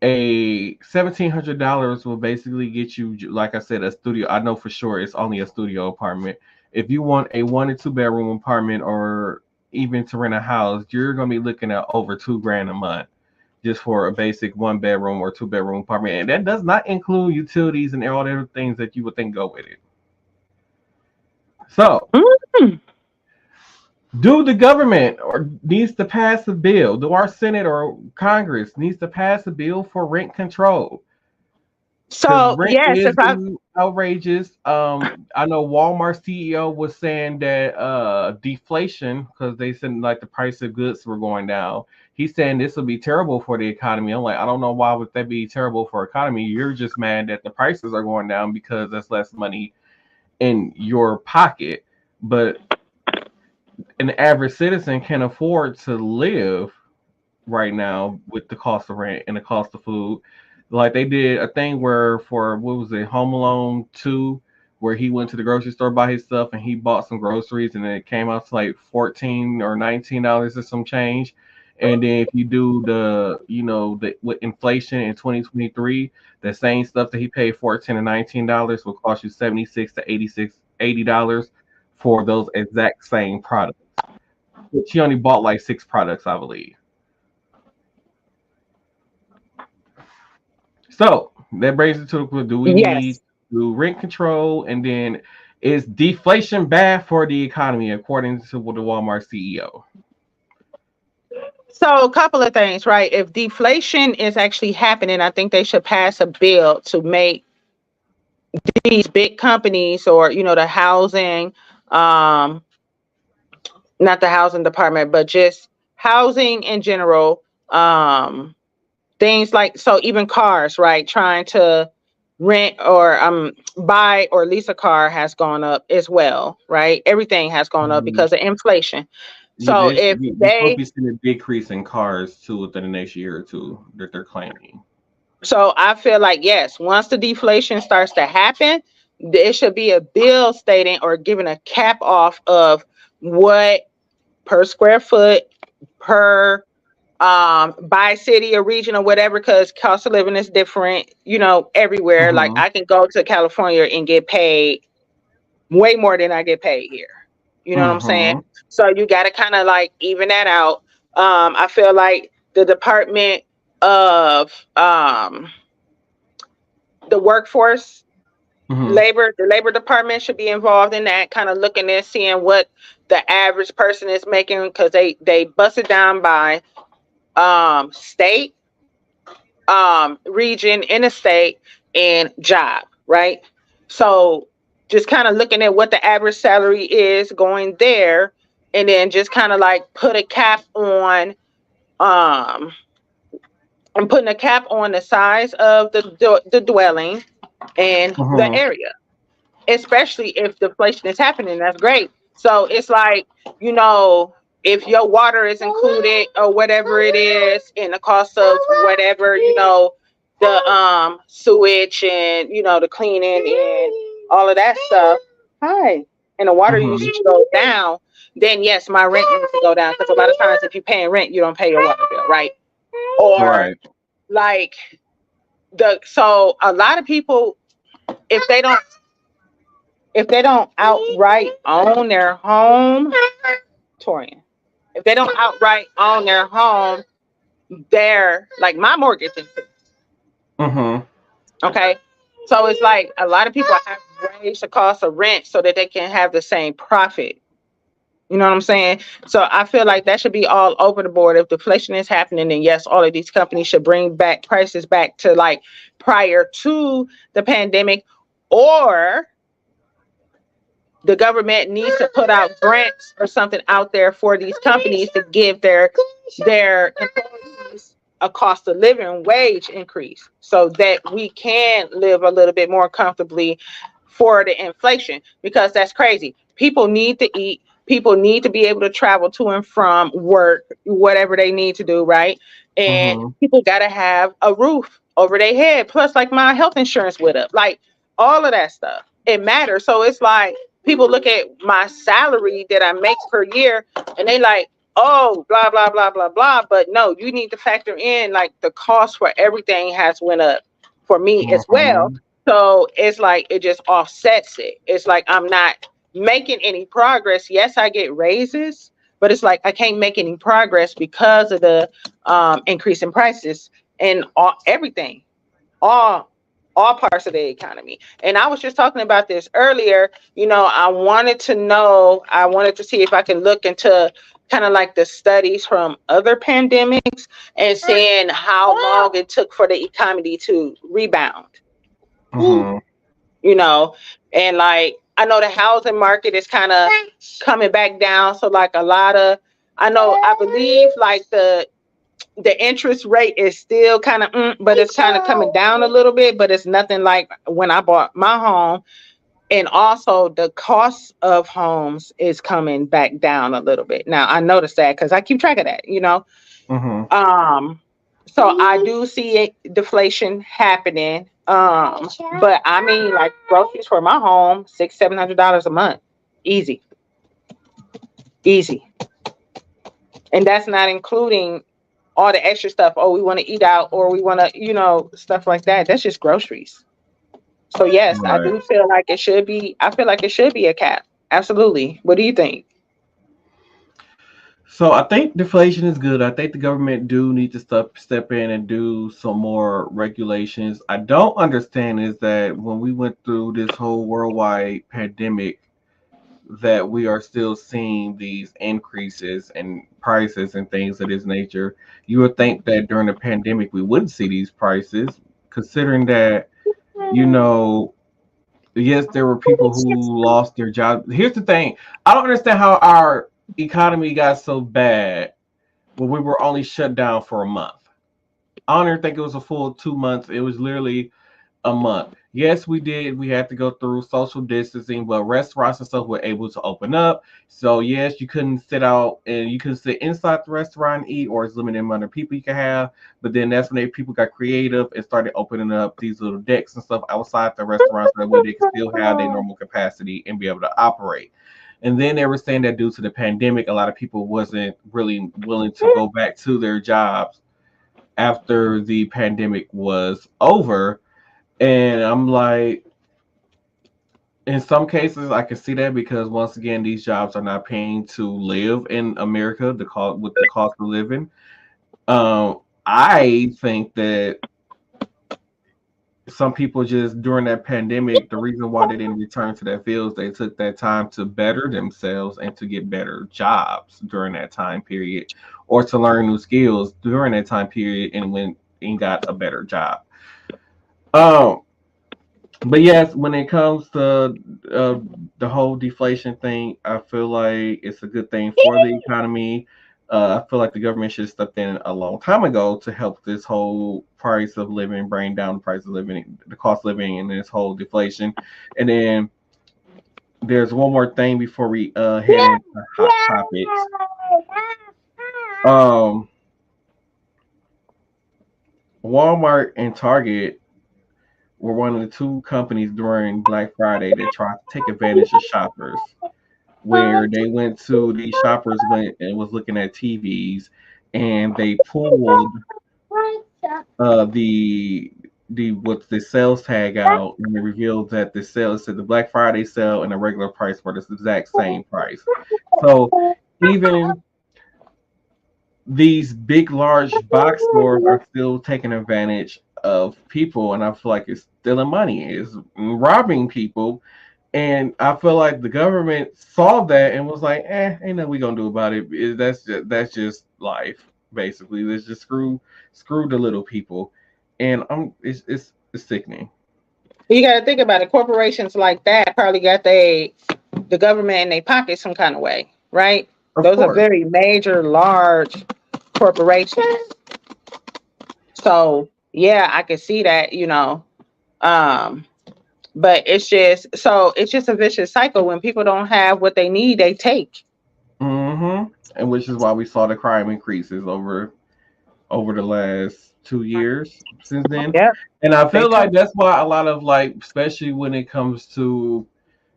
a $1,700 will basically get you, like I said, a studio. I know for sure it's only a studio apartment. If you want a 1 and 2 bedroom apartment, or even to rent a house, you're gonna be looking at over 2 grand a month just for a basic 1 bedroom or 2 bedroom apartment, and that does not include utilities and all the other things that you would think go with it. So, Mm. do the government or needs to pass a bill? Do our Senate or Congress needs to pass a bill for rent control? Because So rent yes, is if I getting outrageous. I know Walmart CEO was saying that deflation, because they said like the price of goods were going down. He's saying this will be terrible for the economy. I'm like, I don't know why would that be terrible for economy. You're just mad that the prices are going down because there's less money in your pocket. But an average citizen can afford to live right now with the cost of rent and the cost of food. Like they did a thing where for what was it, Home Alone 2, where he went to the grocery store by his stuff and he bought some groceries and it came out to like $14 or $19 or some change. And then if you do the with inflation in 2023, the same stuff that he paid $14 to $19 will cost you 76 to 80 dollars for those exact same products. but she only bought like 6 products, I believe. So that brings it to the, do we need Yes. to do rent control? And then is deflation bad for the economy, according to the Walmart CEO? So a couple of things, right? If deflation is actually happening, I think they should pass a bill to make these big companies, or the housing, um, not the housing department, but just housing in general, things like, so even cars, right? Trying to rent or buy or lease a car has gone up as well, right? Everything has gone up Mhm. because of inflation. Yeah, So if we're supposed to they be seeing a decrease in cars too within the next year or two that they're claiming. So I feel like, yes, once the deflation starts to happen, there should be a bill stating or giving a cap off of what per square foot, per by city or region or whatever, because cost of living is different, everywhere. Like Mm-hmm. I can go to California and get paid way more than I get paid here. You know what I'm saying? Mm-hmm. So you got to kind of like even that out. I feel like the Department of the workforce, Mm-hmm. the labor department should be involved in that, kind of looking at seeing what the average person is making, because they bust it down by state, region, interstate, and job, right? So just kind of looking at what the average salary is going there, and then just kind of like put a cap on um and putting a cap on the size of the dwelling and the Mm-hmm. area, especially if deflation is happening. That's great. So it's like, you know, if your water is included or whatever it is in the cost of whatever, the sewage and the cleaning and all of that stuff. Hi. And the water Mm-hmm. usage goes down, then yes, my rent needs to go down. Because a lot of times if you're paying rent, you don't pay your water bill, right? Or Right. like so a lot of people, if they don't outright own their home, Torian, if they don't outright own their home, they're like my mortgage is. Mm-hmm. Okay. So it's like a lot of people have raised the cost of rent so that they can have the same profit. You know what I'm saying? So I feel like that should be all over the board. If deflation is happening, then yes, all of these companies should bring back prices back to like prior to the pandemic, or the government needs to put out grants or something out there for these companies to give their employees a cost of living wage increase so that we can live a little bit more comfortably for the inflation, because that's crazy. People need to eat. People need to be able to travel to and from work, whatever they need to do, right? And Mm-hmm. people got to have a roof over their head. Plus, like my health insurance went up, like all of that stuff. It matters. So it's like people look at my salary that I make per year and they like, oh, blah, blah, blah, blah, blah. But no, you need to factor in like the cost for everything has went up for me as well. Mm-hmm. So it's like it just offsets it. It's like I'm not making any progress. Yes, I get raises, but it's like I can't make any progress because of the increase in prices and everything, all parts of the economy. And I was just talking about this earlier. I wanted to see if I can look into kind of like the studies from other pandemics and seeing how long it took for the economy to rebound. Mm-hmm. you know, and like I know the housing market is kind of coming back down. So like I believe like the interest rate is still kind of, but it's kind of coming down a little bit, but it's nothing like when I bought my home. And also the cost of homes is coming back down a little bit. Now I noticed that because I keep track of that. Mm-hmm. Um, so I do see deflation happening. But I mean, like groceries for my home, $600-700 a month, easy, easy, and that's not including all the extra stuff. Oh, we want to eat out, or we want to, stuff like that. That's just groceries. So yes, I Right. do feel like it should be. I feel like it should be a cap. Absolutely. What do you think? So I think deflation is good. I think the government do need to step in and do some more regulations. I don't understand is that when we went through this whole worldwide pandemic, that we are still seeing these increases in prices and things of this nature. You would think that during the pandemic we wouldn't see these prices, considering that, you know, yes, there were people who lost their job. Here's the thing: I don't understand how our economy got so bad when we were only shut down for a month. I don't even think it was a full 2 months. It was literally a month. Yes, we did. We had to go through social distancing, but restaurants and stuff were able to open up. So yes, you couldn't sit out and you couldn't sit inside the restaurant and eat, or it's limited amount of people you can have. But then that's when people got creative and started opening up these little decks and stuff outside the restaurants so that way they could still have their normal capacity and be able to operate. And then they were saying that due to the pandemic, a lot of people wasn't really willing to go back to their jobs after the pandemic was over. And I'm like, in some cases, I can see that because once again, these jobs are not paying to live in America. The cost with the cost of living. I think that some people just during that pandemic, the reason why they didn't return to their fields, they took that time to better themselves and to get better jobs during that time period, or to learn new skills during that time period, and went and got a better job. Um, But yes, when it comes to uh, the whole deflation thing, I feel like it's a good thing for the economy. I feel like the government should have stepped in a long time ago to help this whole price of living, bring down the price of living, the cost of living, and this whole deflation. And then there's one more thing before we head into hot topics. Um, Walmart and Target were one of the two companies during Black Friday that tried to take advantage of shoppers, where they went to the shoppers went and was looking at TVs, and they pulled the what's the sales tag out, and they revealed that the sale said the Black Friday sale and the regular price were the exact same price. So even these big large box stores are still taking advantage of people, and I feel like it's stealing money, it's robbing people. And I feel like the government saw that and was like, ain't nothing we gonna do about it. That's just life, basically. Let's just screw the little people. And it's sickening. You got to think about it. Corporations like that probably got the government in their pocket some kind of way, right? Of Those are course. very major, large corporations. So yeah, I can see that, Um, but it's just a vicious cycle. When people don't have what they need, they take. And which is why we saw the crime increases over the last 2 years since then. Yeah, And I they feel took. like that's why a lot of like, especially when it comes to,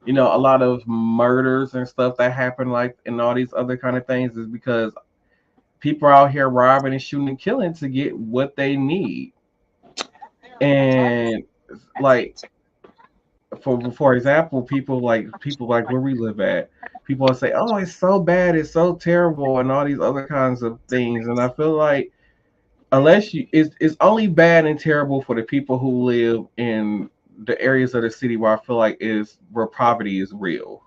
a lot of murders and stuff that happen, like and all these other kind of things, is because people are out here robbing and shooting and killing to get what they need. And like for example, people like where we live at, people will say, "Oh, it's so bad, it's so terrible," and all these other kinds of things. And I feel like unless it's only bad and terrible for the people who live in the areas of the city where I feel like is where poverty is real.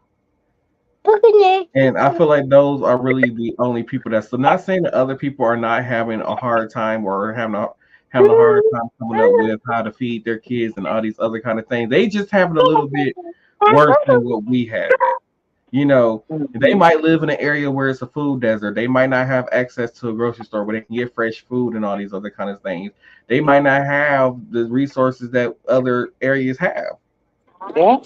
And I feel like those are really the only people that's. So not saying that other people are not having a hard time or having a hard time coming up with how to feed their kids and all these other kind of things. They just having a little bit worse than what we have it. You know, they Mhm. might live in an area where it's a food desert. They might not have access to a grocery store where they can get fresh food and all these other kind of things. They might not have the resources that other areas have. Yeah,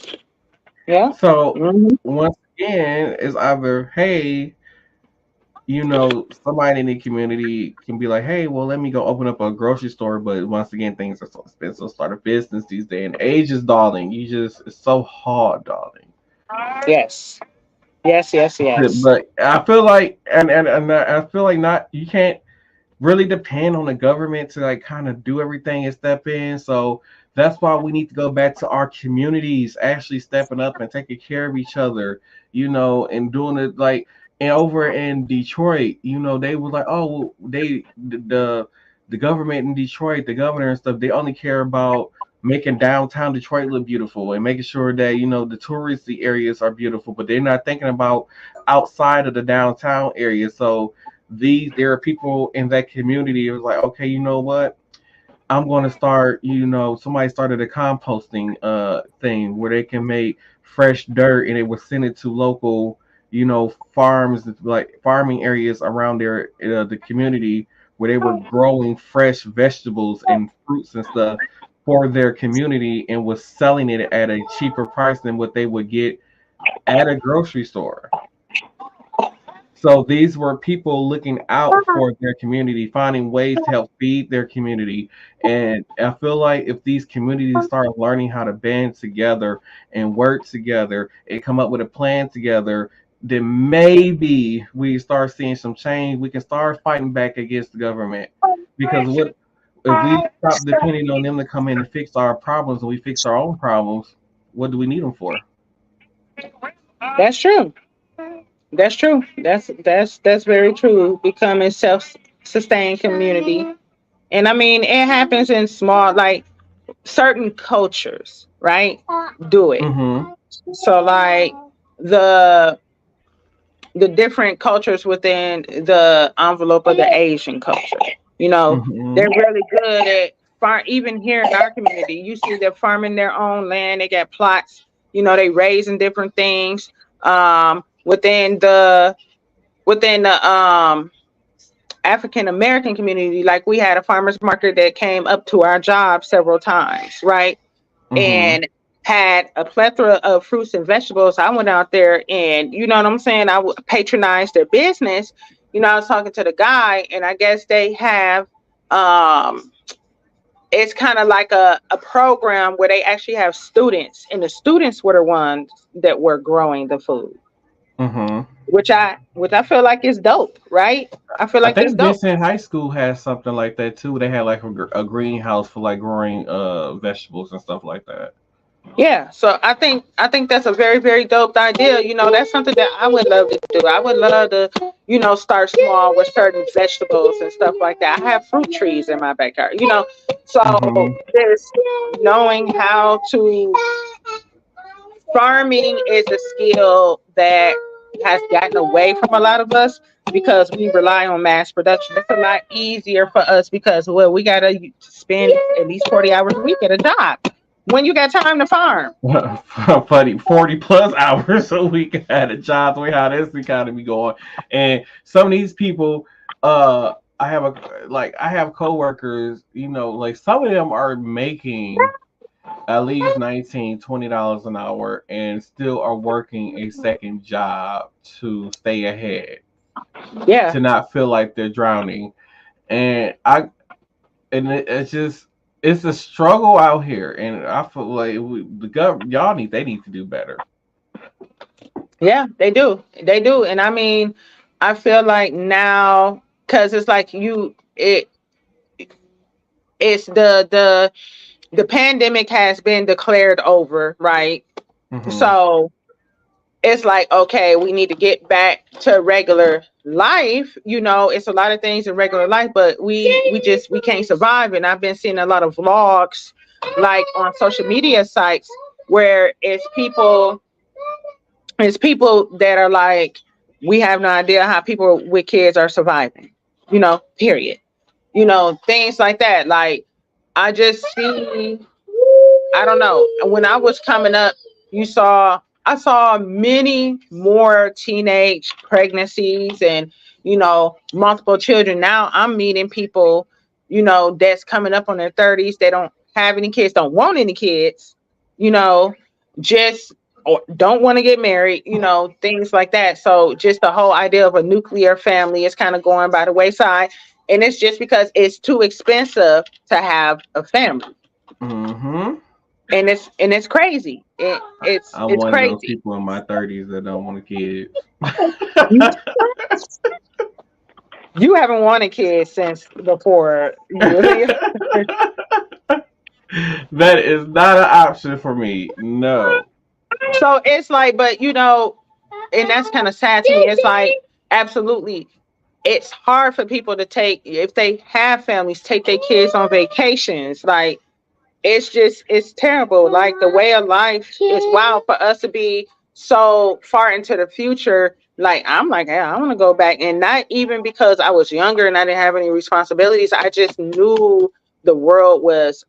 yeah. So Mhm. once again, it's either hey, somebody in the community can be like, hey, well, let me go open up a grocery store. But once again, things are so expensive. Start a business these days, and age is darling. It's so hard, darling. Yes, yes, yes, yes. But I feel like, and I feel like not, you can't really depend on the government to like kind of do everything and step in. So that's why we need to go back to our communities, actually stepping up and taking care of each other, and doing it like And over in Detroit, they were like, oh, the government in Detroit, the governor and stuff, they only care about making downtown Detroit look beautiful and making sure that the touristy areas are beautiful, but they're not thinking about outside of the downtown area. So there are people in that community. It was like, okay, you know what? I'm going to start. Somebody started a composting thing where they can make fresh dirt and it was send it to local farms, like farming areas around the community where they were growing fresh vegetables and fruits and stuff for their community and was selling it at a cheaper price than what they would get at a grocery store. So these were people looking out for their community, finding ways to help feed their community. And I feel like if these communities start learning how to band together and work together and come up with a plan together, then maybe we start seeing some change. We can start fighting back against the government. Because what if we stop depending on them to come in and fix our problems and we fix our own problems, what do we need them for? That's true. That's true. That's very true. Becoming self-sustained community. And I mean, it happens in small, like certain cultures, right? Do it. Mm-hmm. So like the the different cultures within the envelope of the Asian culture. You know, Mm-hmm. they're really good at even here in our community. You see they're farming their own land. They got plots. You know, they raising different things. Within the African American community, like we had a farmers market that came up to our job several times, right? Mm-hmm. And had a plethora of fruits and vegetables. I went out there and you know what I'm saying? I would patronize their business. You know, I was talking to the guy and I guess they have um it's kind of like a program where they actually have students and the students were the ones that were growing the food, Mm-hmm. which I feel like is dope, right? I feel I like it's think dope. Vincent High School has something like that too. They had like a greenhouse for like growing vegetables and stuff like that. Yeah, so I think that's a very very dope idea. You know, that's something that I would love to do. I would love to, start small with certain vegetables and stuff like that. I have fruit trees in my backyard. So Mm-hmm. just knowing how to farming is a skill that has gotten away from a lot of us because we rely on mass production. It's a lot easier for us because well, we gotta spend at least 40 hours a week at a job when you got time to farm. 40 plus hours a week at a job. The way how this economy going, and some of these people, I have coworkers. Like some of them are making at least 19, $20 an hour, and still are working a second job to stay ahead, Yeah, to not feel like they're drowning. And it's just it's a struggle out here, and I feel like the government, they need to do better. yeah, they do, and I mean, I feel like now because it's like it's the pandemic has been declared over, right? Hmm. So it's like okay, we need to get back to regular life. It's a lot of things in regular life, but we can't survive. And I've been seeing a lot of vlogs like on social media sites where it's people that are like, we have no idea how people with kids are surviving, period. Things like that. Like, I just see, I don't know. When I was coming up, I saw many more teenage pregnancies and, multiple children. Now I'm meeting people, that's coming up on their 30s. They don't have any kids, don't want any kids, you know, just or don't want to get married, things like that. So just the whole idea of a nuclear family is kind of going by the wayside. And it's just because it's too expensive to have a family. Hmm. And it's crazy. I'm It's one of those crazy. people in my 30s that don't want kids. You you haven't wanted kids since before you. That is not an option for me. No. So it's like, but and that's kind of sad to me. It's like Absolutely. It's hard for people to take, if they have families, take their kids on vacations. Like, it's just, it's terrible. Like, the way of life is wild for us to be so far into the future. Like, I'm like, yeah, I want to go back. And not even because I was younger and I didn't have any responsibilities. I just knew the world was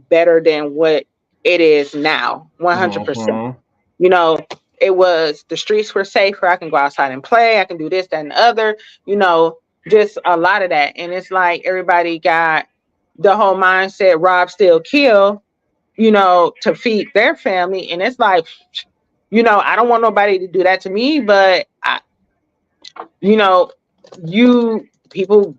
better than what it is now. 100%. Mm-hmm. You know, it was, the streets were safer. I can go outside and play. I can do this, that, and the other. You know, just a lot of that. And it's like everybody got the whole mindset, rob, steal, kill, you know, to feed their family. And it's like, you know, I don't want nobody to do that to me, but you know, you people,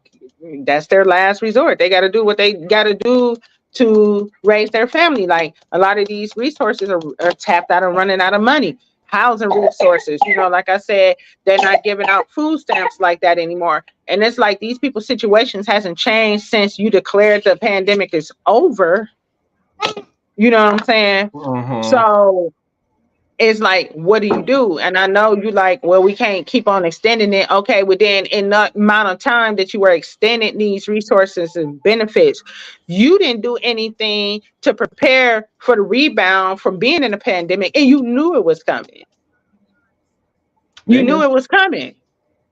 that's their last resort. They got to do what they got to do to raise their family. Like, a lot of these resources are tapped out and running out of money. Housing resources, you know, like I said, they're not giving out food stamps like that anymore. And it's like these people's situations hasn't changed since you declared the pandemic is over. You know what I'm saying? Mm-hmm. So it's like, what do you do? And I know you like, well, we can't keep on extending it. Okay, within in the amount of time that you were extending these resources and benefits, you didn't do anything to prepare for the rebound from being in a pandemic, and you knew it was coming. You knew Nigga. it was coming.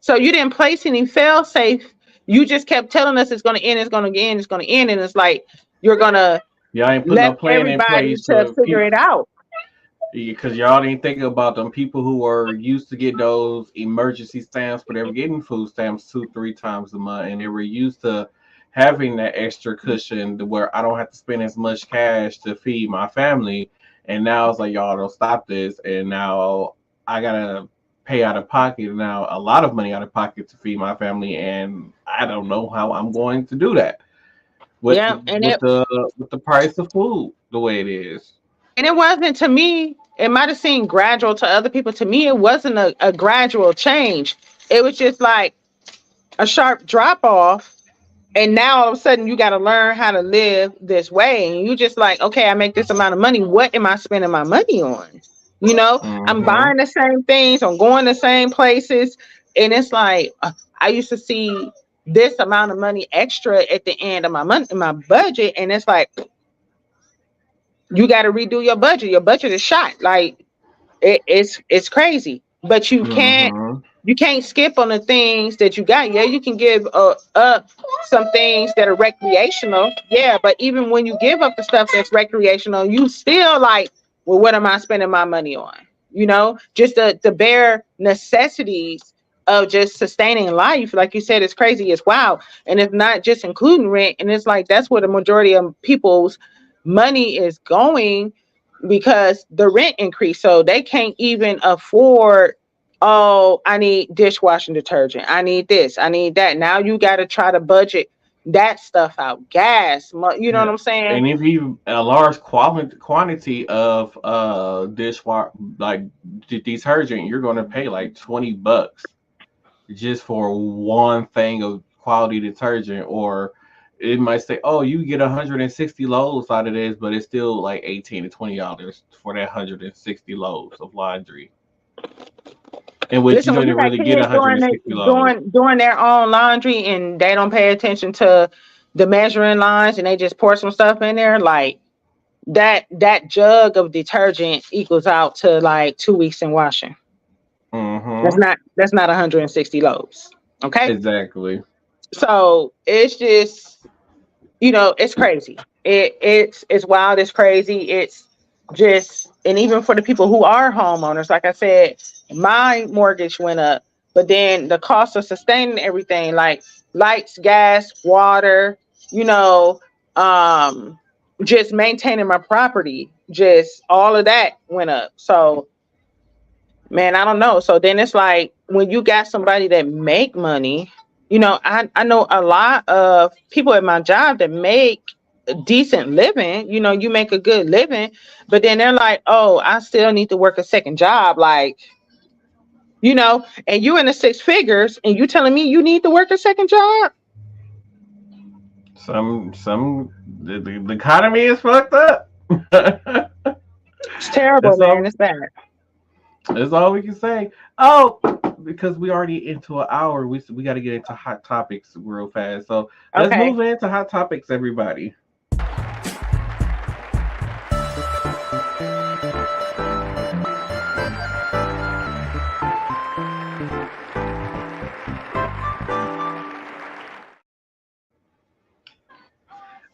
So you didn't place any fail safe. You just kept telling us it's going to end, it's going to end, it's going to end. And it's like, you're going to Y'all ain't put no left plan in everybody place to for figure people it out. because y'all didn't think about them people who were used to get those emergency stamps, but they were getting food stamps 2, 3 times a month, and they were used to having that extra cushion to where I don't have to spend as much cash to feed my family. And now it's like y'all don't stop this, and now I gotta pay out of pocket now a lot of money out of pocket to feed my family, and I don't know how I'm going to do that with Yeah. with the price of food the way it is. And it wasn't, to me, it might have seemed gradual to other people. To me, it wasn't a gradual change. It was just like a sharp drop off. And now all of a sudden you got to learn how to live this way. And you just like, okay, I make this amount of money. What am I spending my money on? You know, I'm Mm-hmm. buying the same things, I'm going the same places. And it's like, I used to see this amount of money extra at the end of my month, my budget. And it's like, you got to redo your budget. Your budget is shot. Like, it's crazy. But Mm-hmm. you can't skip on the things that you got. Yeah, you can give up some things that are recreational. Yeah, but even when you give up the stuff that's recreational, you still like, well, what am I spending my money on? You know, just the bare necessities of just sustaining life. Like you said, it's crazy. It's wild. And it's not just including rent. And it's like, that's where the majority of people's money is going, because the rent increased. So they can't even afford, oh, I need dishwashing detergent. I need this. I need that. Now you got to try to budget that stuff out. Gas, you know what Yeah. I'm saying? And if you a large quantity of dishwash like detergent, you're gonna pay like $20 just for one thing of quality detergent. Or it might say, oh, you get 160 loads out of this, but it's still like $18 to $20 for that 160 loads of laundry, in which you Listen, when you don't got really get kids 160 loads. doing their own laundry and they don't pay attention to the measuring lines and they just pour some stuff in there, like that jug of detergent equals out to like 2 weeks in washing. Mm-hmm. That's not 160 loads. Okay. Exactly. So it's just, it's crazy. It's wild, it's crazy. It's just, and even for the people who are homeowners, like I said, my mortgage went up, but then the cost of sustaining everything, like lights, gas, water, you know, um, just maintaining my property, just all of that went up. So, man, I don't know. So then it's like, when you got somebody that make money, I know a lot of people at my job that make a decent living. You make a good living, but then they're like, oh, I still need to work a second job. Like, and you in the six figures and you telling me you need to work a second job? The economy is fucked up. It's terrible, That's man. all. It's bad. That's all we can say. Oh, because we already into an hour, we got to get into hot topics real fast. So let's Okay. move into hot topics, everybody. I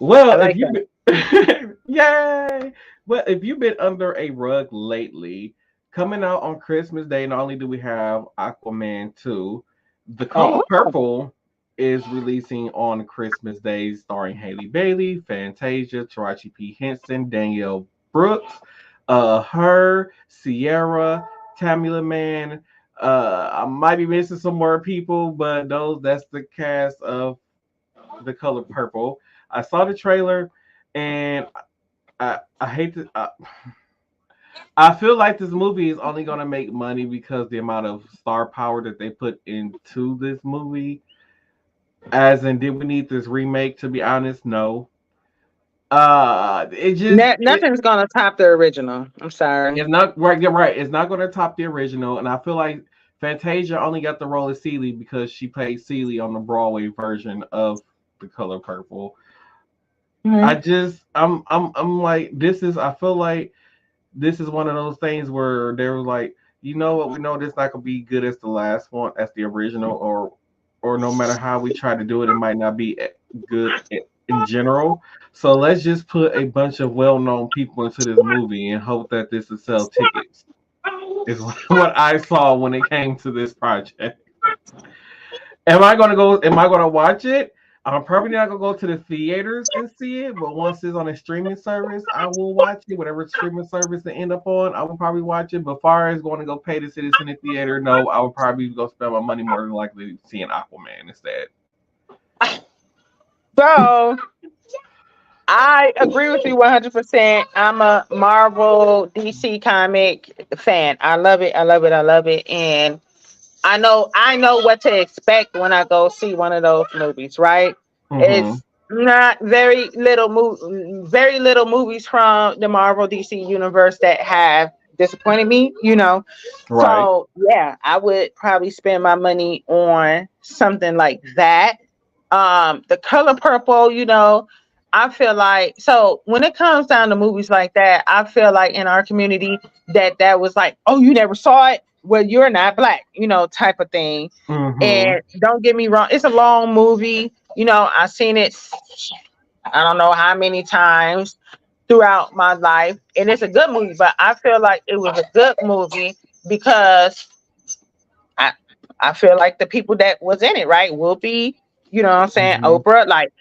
Well, if like you've that. been, yay! Well, if you've been under a rug lately, coming out on Christmas Day, not only do we have Aquaman 2, The Color Oh, Purple is releasing on Christmas Day, starring Haley Bailey, Fantasia, Taraji P. Henson, Danielle Brooks, her, Sierra, Tamila Man. I might be missing some more people, but that's the cast of The Color Purple. I saw the trailer, and I hate to. I feel like this movie is only gonna make money because the amount of star power that they put into this movie. As in, did we need this remake? To be honest, no. It just nothing's gonna top the original. I'm sorry. it's not right. You're right. It's not gonna top the original, and I feel like Fantasia only got the role of Celie because she played Celie on the Broadway version of The Color Purple. Mhm. I'm like, this is. I feel like this is one of those things where they were like, you know what, we know this not gonna be good as the last one, as the original, or no matter how we try to do it, it might not be good in general. So let's just put a bunch of well-known people into this movie and hope that this will sell tickets. Is what I saw when it came to this project. Am I gonna go? Am I gonna watch it? I'm probably not gonna go to the theaters and see it, but once it's on a streaming service, I will watch it. Whatever streaming service it end up on, I will probably watch it. But far as going to go pay to see this in the theater, no, I would probably go spend my money more than likely seeing Aquaman instead. So I agree with you 100%. I'm a Marvel DC comic fan. I love it. I love it. I love it. And I know what to expect when I go see one of those movies, right? Mm-hmm. It's not very little movies from the Marvel DC universe that have disappointed me, you know. Right. So yeah, I would probably spend my money on something like that. The Color Purple, I feel like, so when it comes down to movies like that, I feel like in our community that was like, oh, you never saw it, well, you're not black, type of thing. Mm-hmm. And don't get me wrong, it's a long movie. I've seen it, I don't know how many times throughout my life, and it's a good movie. But I feel like it was a good movie because I I feel like the people that was in it, right? Whoopi, you know what I'm saying? Mm-hmm. Oprah, like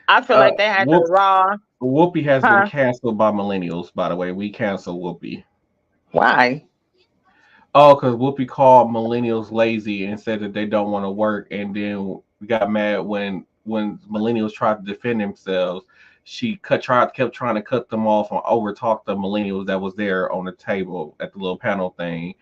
I feel like they had the Whoop, raw, Whoopi has been huh? canceled by millennials. By the way, we cancel Whoopi. Why? Oh, because Whoopi called millennials lazy and said that they don't want to work, and then we got mad when millennials tried to defend themselves. She kept trying to cut them off and overtalk the millennials that was there on the table at the little panel thing.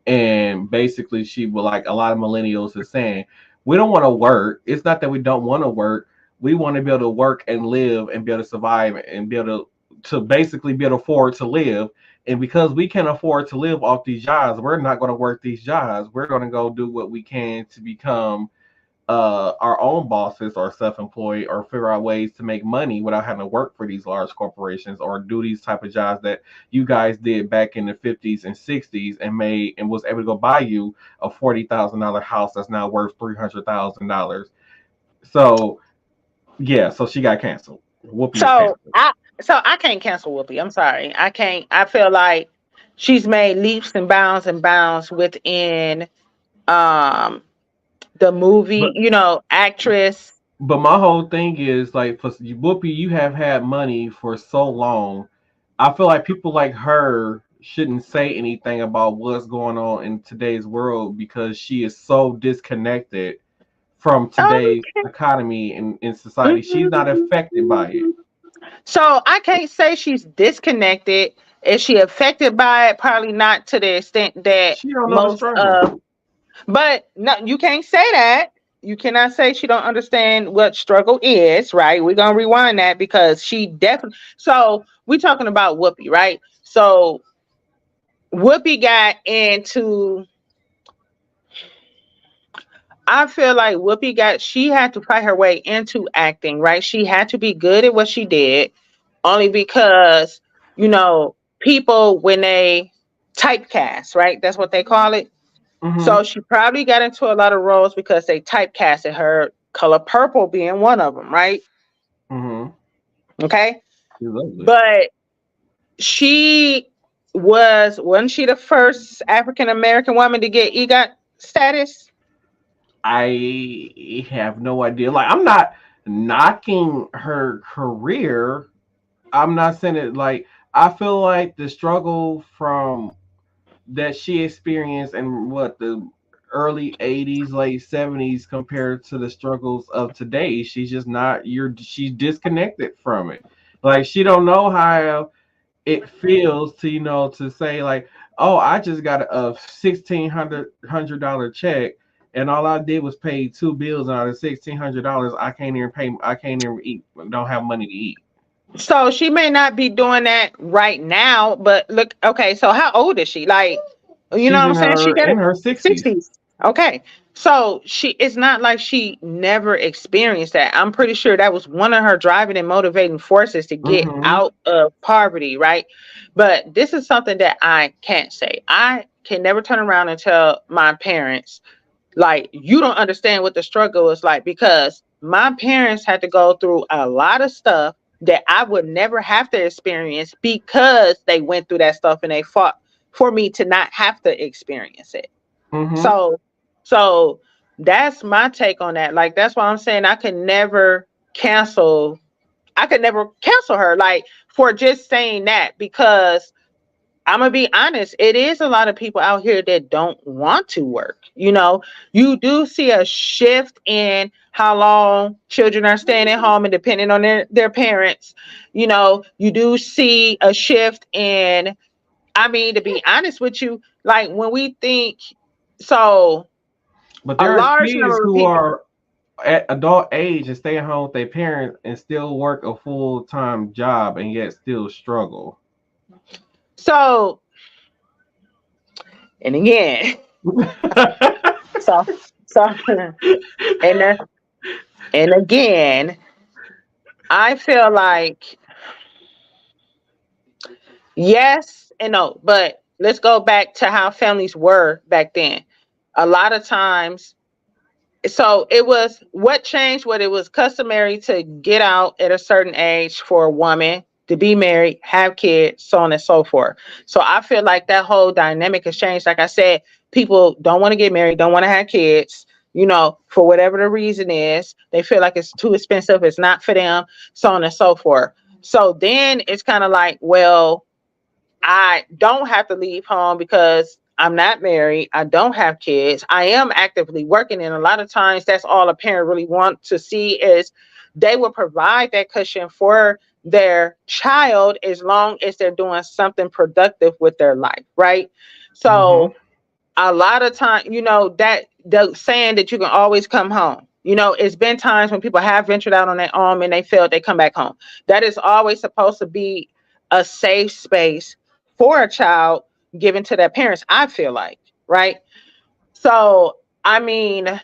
And basically, she was like, a lot of millennials are saying, we don't want to work. It's not that we don't want to work. We want to be able to work and live and be able to survive and be able to basically be able to afford to live. And because we can afford to live off these jobs, we're not going to work these jobs. We're going to go do what we can to become our own bosses or self-employed or figure out ways to make money without having to work for these large corporations or do these type of jobs that you guys did back in the 50s and 60s and made and was able to go buy you a $40,000 house that's now worth $300,000. So yeah, so she got canceled. Whoopi is So canceled. I can't cancel Whoopi. I'm sorry. I can't. I feel like she's made leaps and bounds within um the movie, But actress. my whole thing is like for Whoopi, you have had money for so long. I feel like people like her shouldn't say anything about what's going on in today's world because she is so disconnected from today's Okay. economy and in society. She's not affected by it. Mhm. So I can't say she's disconnected. Is she affected by it? Probably not to the extent that She don't know the most struggle. of. But no, you can't say that. You cannot say she don't understand what struggle is, right? We're gonna rewind that because she definitely. So we talking about Whoopi, right? So Whoopi got into, I feel like she had to fight her way into acting, right? She had to be good at what she did, only because, people, when they typecast, right? That's what they call it. Mm-hmm. So she probably got into a lot of roles because they typecasted her, Color Purple being one of them, right? Mm-hmm. Okay. She's ugly. But she wasn't she the first African American woman to get EGOT status? I have no idea. Like, I'm not knocking her career. I'm not saying it like I feel like the struggle from that she experienced in what the early 80s, late 70s compared to the struggles of today. She's just not she's disconnected from it. Like she don't know how it feels to to say like, oh, I just got a $1,600 check and all I did was pay two bills, and out of $1,600 I can't even eat, don't have money to eat. So she may not be doing that right now, but look, okay, so how old is she? Like, you know She's what I'm saying? She got in her 60s. 60s. Okay. So it's not like she never experienced that. I'm pretty sure that was one of her driving and motivating forces to get Mm-hmm. out of poverty, right? But this is something that I can't say. I can never turn around and tell my parents, like, you don't understand what the struggle is like, because my parents had to go through a lot of stuff that I would never have to experience because they went through that stuff and they fought for me to not have to experience it. Mm-hmm. So that's my take on that. Like, that's why I'm saying cancel I could never cancel her, like, for just saying that, because I'm gonna be honest, it is a lot of people out here that don't want to work. You do see a shift in how long children are staying at home and depending on their parents. You do see a shift in, I mean, to be honest with you, like, when we think, so But a there are large kids number of who people. are at adult age and stay at home with their parents and still work a full-time job and yet still struggle. So, and again, so, so, and, and again, I feel like yes and no, but let's go back to how families were back then. A lot of times, so it was what changed, what it was customary to get out at a certain age for a woman to be married, have kids, so on and so forth. So I feel like that whole dynamic has changed. Like I said, people don't want to get married, don't want to have kids, for whatever the reason is. They feel like it's too expensive, it's not for them, so on and so forth. So then it's kind of like, well, I don't have to leave home because I'm not married. I don't have kids. I am actively working. And a lot of times that's all a parent really wants to see is they will provide that cushion for their child as long as they're doing something productive with their life, right? Mm-hmm. So a lot of time, that the saying that you can always come home. It's been times when people have ventured out on their own and they failed, they come back home. That is always supposed to be a safe space for a child given to their parents, I feel like, right? So, I mean,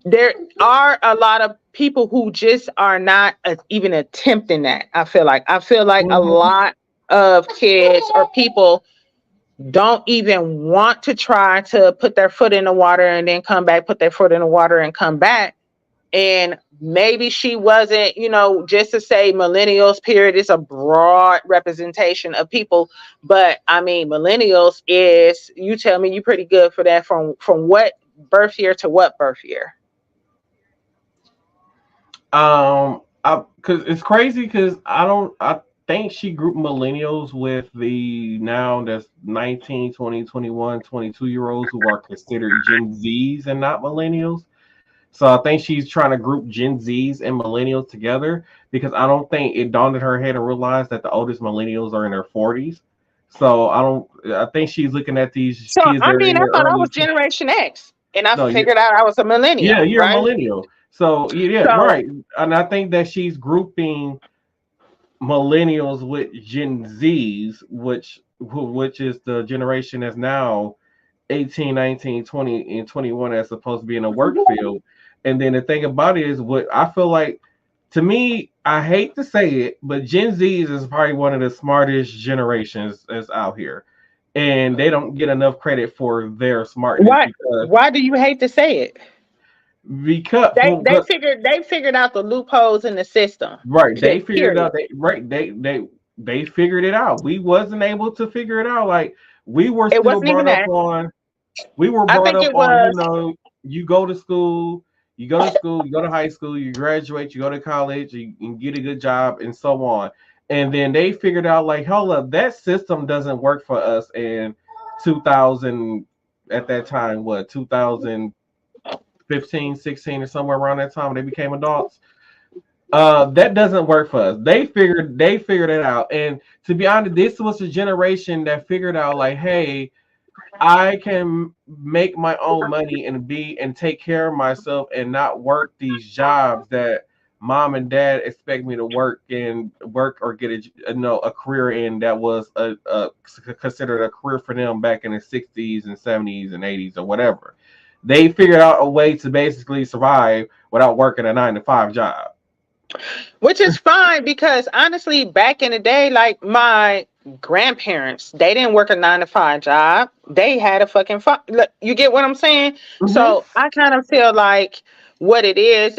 there are a lot of people who just are not even attempting that. I feel like a Mm-hmm. lot of kids or people don't even want to try to put their foot in the water and then come back, put their foot in the water and come back. And maybe she wasn't, just to say millennials, period, it's a broad representation of people. But I mean, millennials is, you tell me, you pretty good for that, from what birth year to what birth year? Cause it's crazy because I think she grouped millennials with the now that's 19, 20, 21, 22 year olds who are considered Gen Zs and not millennials. So I think she's trying to group Gen Zs and millennials together because I don't think it dawned in her head and realized that the oldest millennials are in their 40s. So I think she's looking at these So, kids that I are mean, in I their thought I was early. Generation X and I No, figured out I was a yeah, millennial, you're a right? millennial. So yeah, So, right. And I think that she's grouping millennials with Gen Zs, which which is the generation that's now 18, 19, 20, and 21 that's supposed to be in a work field. And then the thing about it is what I feel like, to me, I hate to say it, but Gen Z is probably one of the smartest generations that's out here. And they don't get enough credit for their smartness Why do you hate to say it? Because They figured out the loopholes in the system. right, they figured out they figured it out. We wasn't able to figure it out. Like we were still brought up on we were brought up on, you know, you go to school, you go to high school, you graduate, you go to college, you get a good job, and so on. And then they figured out, like, hold up, that system doesn't work for us in 2000, at that time, what, 2015, 16, or somewhere around that time when they became adults. That doesn't work for us. They figured it out. And to be honest, this was a generation that figured out, like, hey, I can make my own money and take care of myself and not work these jobs that mom and dad expect me to work or get a career in that was considered a career for them back in the 60s and 70s and 80s or whatever. They figured out a way to basically survive without working a 9-to-5 job. Which is fine, because honestly, back in the day, like my grandparents, they didn't work a 9-to-5 job. They had a fucking look, you get what I'm saying? Mm-hmm. So I kind of feel like what it is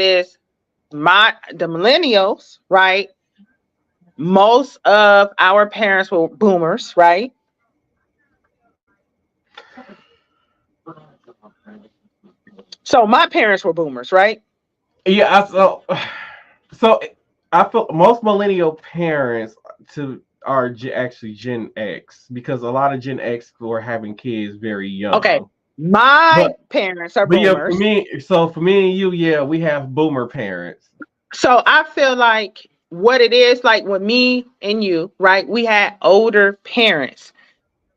the millennials, right? Most of our parents were boomers, right? So my parents were boomers, right? Yeah, so I feel most millennial parents are actually Gen X, because a lot of Gen X were having kids very young. Okay, my parents are boomers. Yeah, for me and you, yeah, we have boomer parents. So I feel like what it is, like with me and you, right? We had older parents.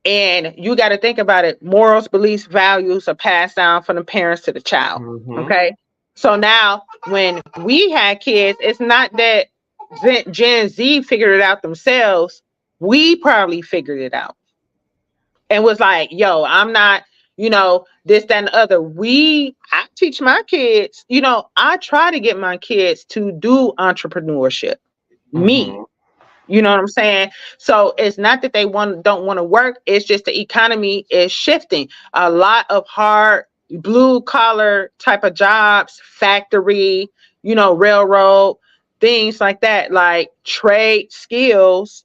And you got to think about it. Morals, beliefs, values are passed down from the parents to the child. Mm-hmm. Okay. So now when we had kids, it's not that Gen Z figured it out themselves. We probably figured it out and was like, yo, I'm not, this, that, and the other. I teach my kids, I try to get my kids to do entrepreneurship. Mm-hmm. Me. You know what I'm saying? So it's not that they don't want to work. It's just the economy is shifting. A lot of hard blue collar type of jobs, factory, railroad, things like that, like trade skills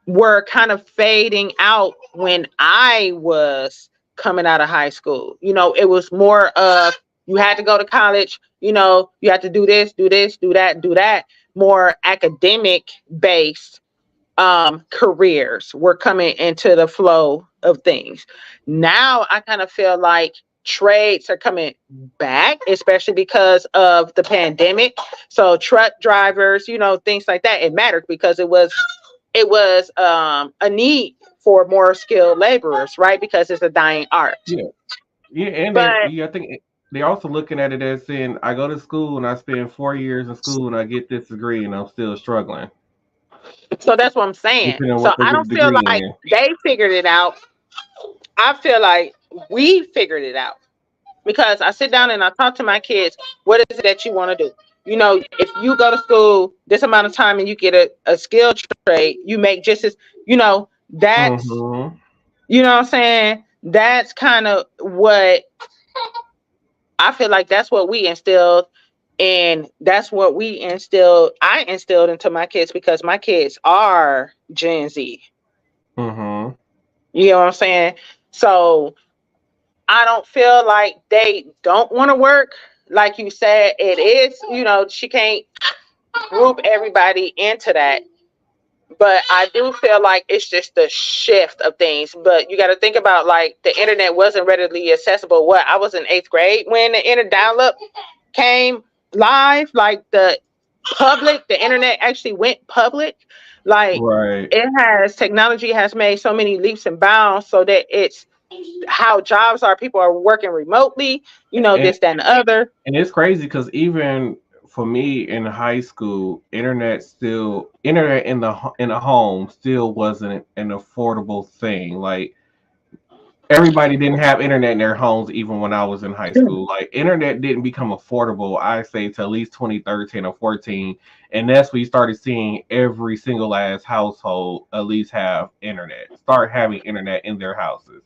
were kind of fading out when I was coming out of high school. It was more of you had to go to college, you had to do this, do that. More academic based careers were coming into the flow of things. Now I kind of feel like trades are coming back, especially because of the pandemic. So truck drivers, things like that, it mattered because it was a need for more skilled laborers, right? Because it's a dying art. Yeah, and I think they're also looking at it as saying, I go to school and I spend 4 years in school and I get this degree and I'm still struggling. So that's what I'm saying. So I don't feel like they figured it out. I feel like we figured it out, because I sit down and I talk to my kids. What is it that you want to do? If you go to school this amount of time and you get a skill trade, you make just as, that's, mm-hmm. You know what I'm saying? That's kind of what I feel like. That's what we instilled, and that's what I instilled into my kids, because my kids are Gen Z. Mm-hmm. You know what I'm saying? So I don't feel like they don't want to work. Like you said, it is, she can't group everybody into that. But I do feel like it's just the shift of things. But you got to think about, like, the internet wasn't readily accessible. I was in 8th grade when the dial-up came live. Like, the internet actually went public. Like, right. Technology has made so many leaps and bounds, so that it's how jobs are. People are working remotely, this, that, and the other. And it's crazy because even for me in high school, internet in the home still wasn't an affordable thing. Like everybody didn't have internet in their homes even when I was in high school. Like internet didn't become affordable, I say, to at least 2013 or 14. And that's when you started seeing every single last household at least have internet. Start having internet in their houses.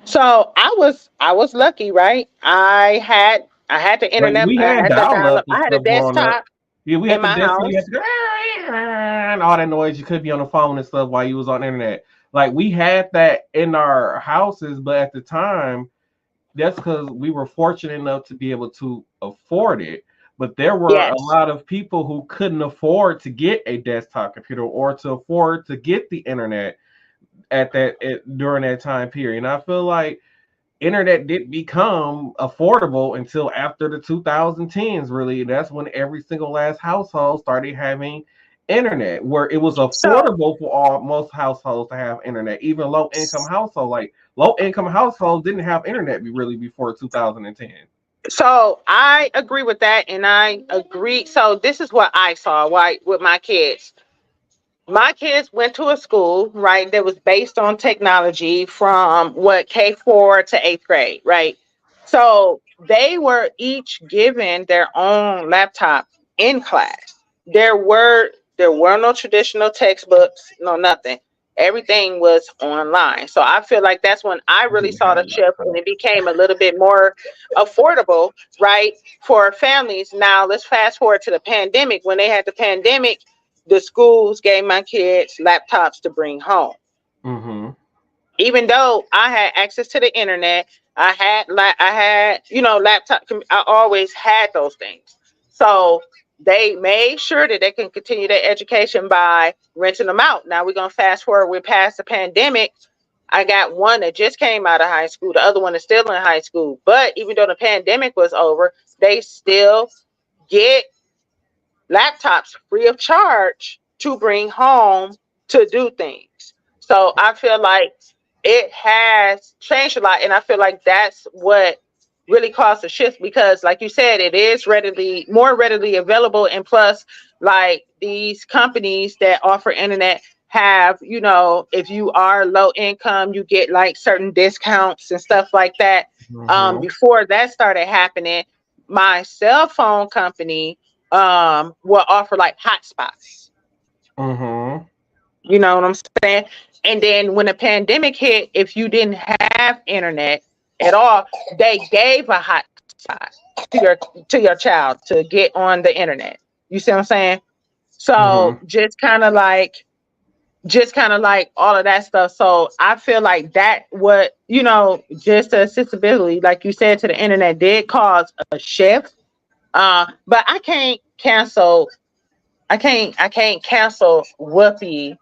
So I was lucky, right? I had the Like internet. we I had had the dial dial up. up and I had a stuff growing up. desktop Yeah, we in had the my desk where you had house. to go and all that noise. You could be on the phone and stuff while you was on the internet. Like we had that in our houses, but at the time, that's because we were fortunate enough to be able to afford it. But there were a Yes. lot of people who couldn't afford to get a desktop computer or to afford to get the internet during that time period. And I feel like internet didn't become affordable until after the 2010s. Really, that's when every single last household started having internet, where it was So affordable for all most households to have internet, even low income households. Like low income households didn't have internet really before 2010. so I agree with that, and I agree. So this is what I saw, right, with my kids. My kids went to a school, right, that was based on technology from what K4 to eighth grade, right? So they were each given their own laptop in class. There were no traditional textbooks, no nothing. Everything was online. So I feel like that's when I I really didn't saw have the shift and laptops. it became a little bit more affordable, right, for families. Now let's fast forward to the pandemic. When they had the pandemic, the schools gave my kids laptops to bring home. Mm-hmm. Even though I had access to the internet, laptop. I always had those things. So they made sure that they can continue their education by renting them out. Now we're gonna fast forward. We're past the pandemic. I got one that just came out of high school. The other one is still in high school. But even though the pandemic was over, they still get laptops free of charge to bring home to do things. So I feel like it has changed a lot. And I feel like that's what really caused a shift because, like you said, it is more readily available. And plus, like these companies that offer internet have, if you are low income, you get like certain discounts and stuff like that. Mm-hmm. Before that started happening, my cell phone company will offer like hotspots. Mm-hmm. You know what I'm saying? And then when the pandemic hit, if you didn't have internet at all, they gave a hotspot to your child to get on the internet. You see what I'm saying? So Mm-hmm. just kind of like all of that stuff. So I feel like that what just the accessibility, like you said, to the internet did cause a shift. But I can't cancel Whoopi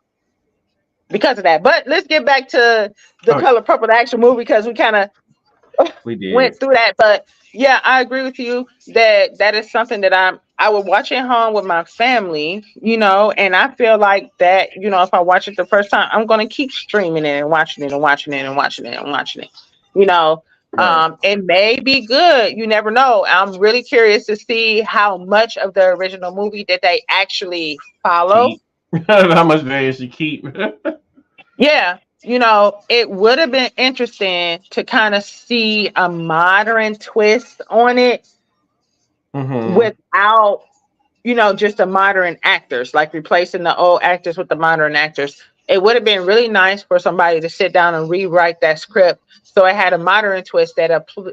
because of that. But let's get back to the Oh, Color Purple, the actual movie, because we kind of we did. went through that. But yeah, I agree with you that that is something that I would watch at home with my family, and I feel like that, if I watch it the first time, I'm gonna keep streaming it and watching it and watching it and watching it and watching it. You know. Right. It may be good. You never know. I'm really curious to see how much of the original movie did they actually follow. Keep. How much did she keep? Yeah, it would have been interesting to kind of see a modern twist on it Mm-hmm. without, just the modern actors, like replacing the old actors with the modern actors. It would have been really nice for somebody to sit down and rewrite that script so it had a modern twist that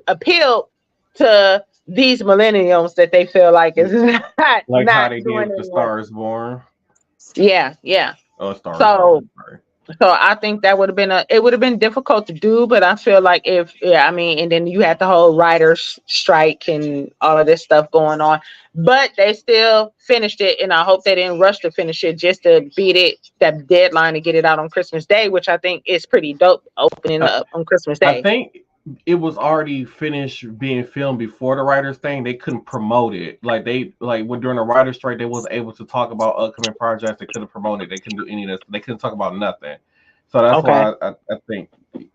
appealed to these millennials that they feel like is not, Like how not they did doing with the anymore. Stars Born. Yeah, yeah. Oh, Stars So Born. Sorry. So I think that it would have been difficult to do, but I feel like yeah, I mean, and then you had the whole writers strike and all of this stuff going on, but they still finished it, and I hope they didn't rush to finish it just to beat that deadline to get it out on Christmas Day, which I think is pretty dope, opening I, up on Christmas I Day. think it was already finished being filmed before the writers thing. They couldn't promote it. Like they when during the writers strike, they wasn't able to talk about upcoming projects. They couldn't promote it. They couldn't do any of this. They couldn't talk about nothing. So that's Okay. why I think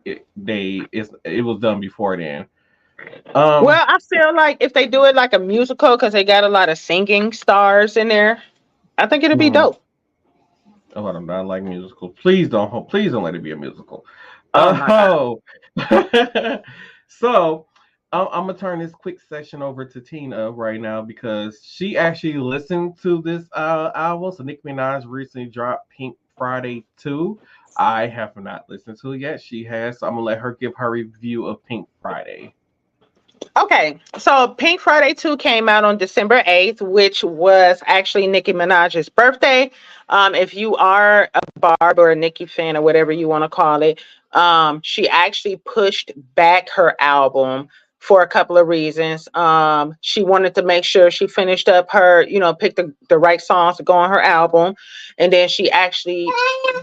it was done before then. Um, Well, I feel like if they do it like a musical, because they got a lot of singing stars in there, I think it'll be hmm, dope. oh, I do not like musicals. Please don't let it be a musical. Oh my god. Oh, so I'm gonna turn this quick session over to Tina right now because she actually listened to this album. So Nicki Minaj recently dropped Pink Friday 2. I have not listened to it yet. She has, so I'm gonna let her give her review of Pink Friday. Okay, so Pink Friday 2 came out on December 8th, which was actually Nicki Minaj's birthday. If you are a Barb or a Nicki fan or whatever you want to call it, she actually pushed back her album for a couple of reasons. She wanted to make sure she finished up her, picked the right songs to go on her album. And then she actually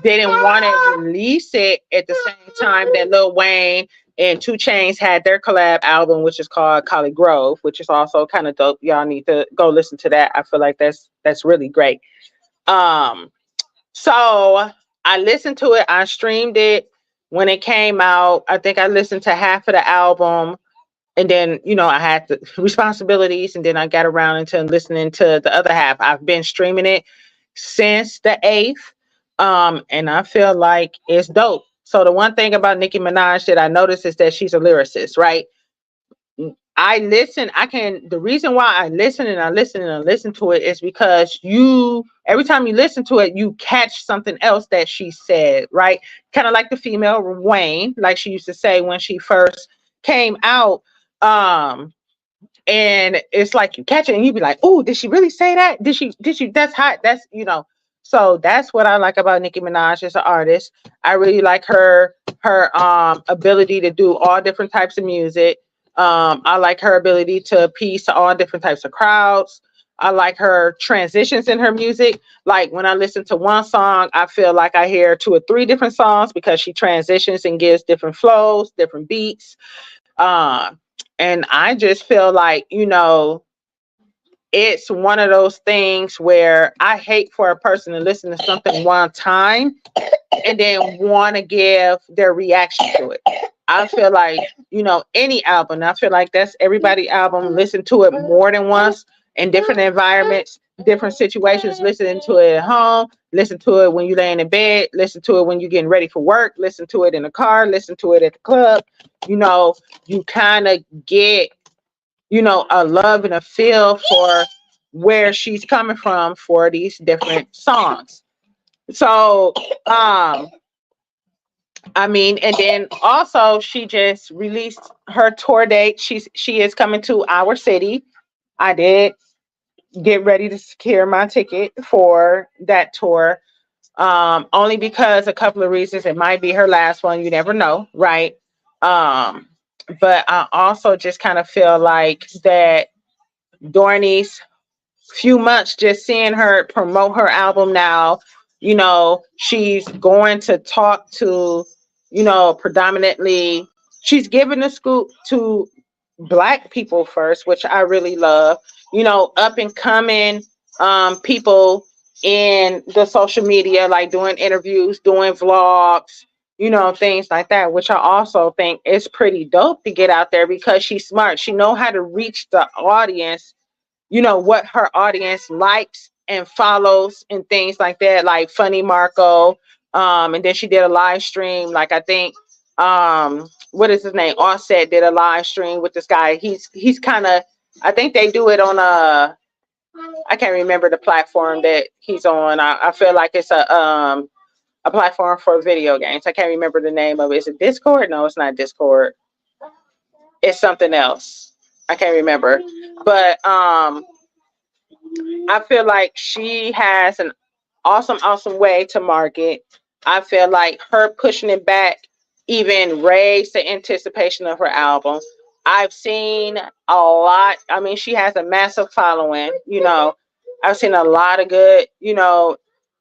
didn't want to release it at the same time that Lil Wayne and Two Chains had their collab album, which is called Collie Grove, which is also kind of dope. Y'all need to go listen to that. I feel like that's really great. Um, so I listened to it. I streamed it when it came out. I think I listened to half of the album, and then I had the responsibilities, and then I got around into listening to the other half. I've been streaming it since the 8th, and I feel like it's dope. So the one thing about Nicki Minaj that I noticed is that she's a lyricist, right? I listen. I can. The reason why I listen and I listen and I listen to it is because every time you listen to it, you catch something else that she said, right? Kind of like the female Wayne, like she used to say when she first came out. Um, and it's like you catch it and you be like, "Oh, did she really say that? Did she? That's hot. That's." So that's what I like about Nicki Minaj as an artist. I really like her ability to do all different types of music. I like her ability to appease to all different types of crowds. I like her transitions in her music. Like when I listen to one song, I feel like I hear two or three different songs because she transitions and gives different flows, different beats. Um, and I just feel like, it's one of those things where I hate for a person to listen to something one time and then want to give their reaction to it. I feel like, any album, I feel like that's everybody album. Listen to it more than once in different environments, different situations. Listening to it at home, listen to it when you're laying in bed, listen to it when you're getting ready for work, listen to it in the car, listen to it at the club. You kind of get, a love and a feel for where she's coming from for these different songs. So, I mean, and then also she just released her tour date. She is coming to our city. I did get ready to secure my ticket for that tour. Only because a couple of reasons. It might be her last one. You never know, right? Um, but I also just kind of feel like that during these few months, just seeing her promote her album now, she's going to talk to, predominantly, she's giving the scoop to Black people first, which I really love, up and coming people in the social media, like doing interviews, doing vlogs, things like that, which I also think is pretty dope to get out there because she's smart. She know how to reach the audience, what her audience likes and follows and things like that, like Funny Marco. And then she did a live stream, like I think what is his name? Offset did a live stream with this guy. He's kind of, I think they do it on I can't remember the platform that he's on. I feel like it's a platform for video games. I can't remember the name of it. Is it Discord? No, it's not Discord. It's something else. I can't remember. But I feel like she has an awesome way to market. I feel like her pushing it back even raised the anticipation of her album. I've seen a lot. I mean, she has a massive following. I've seen a lot of good,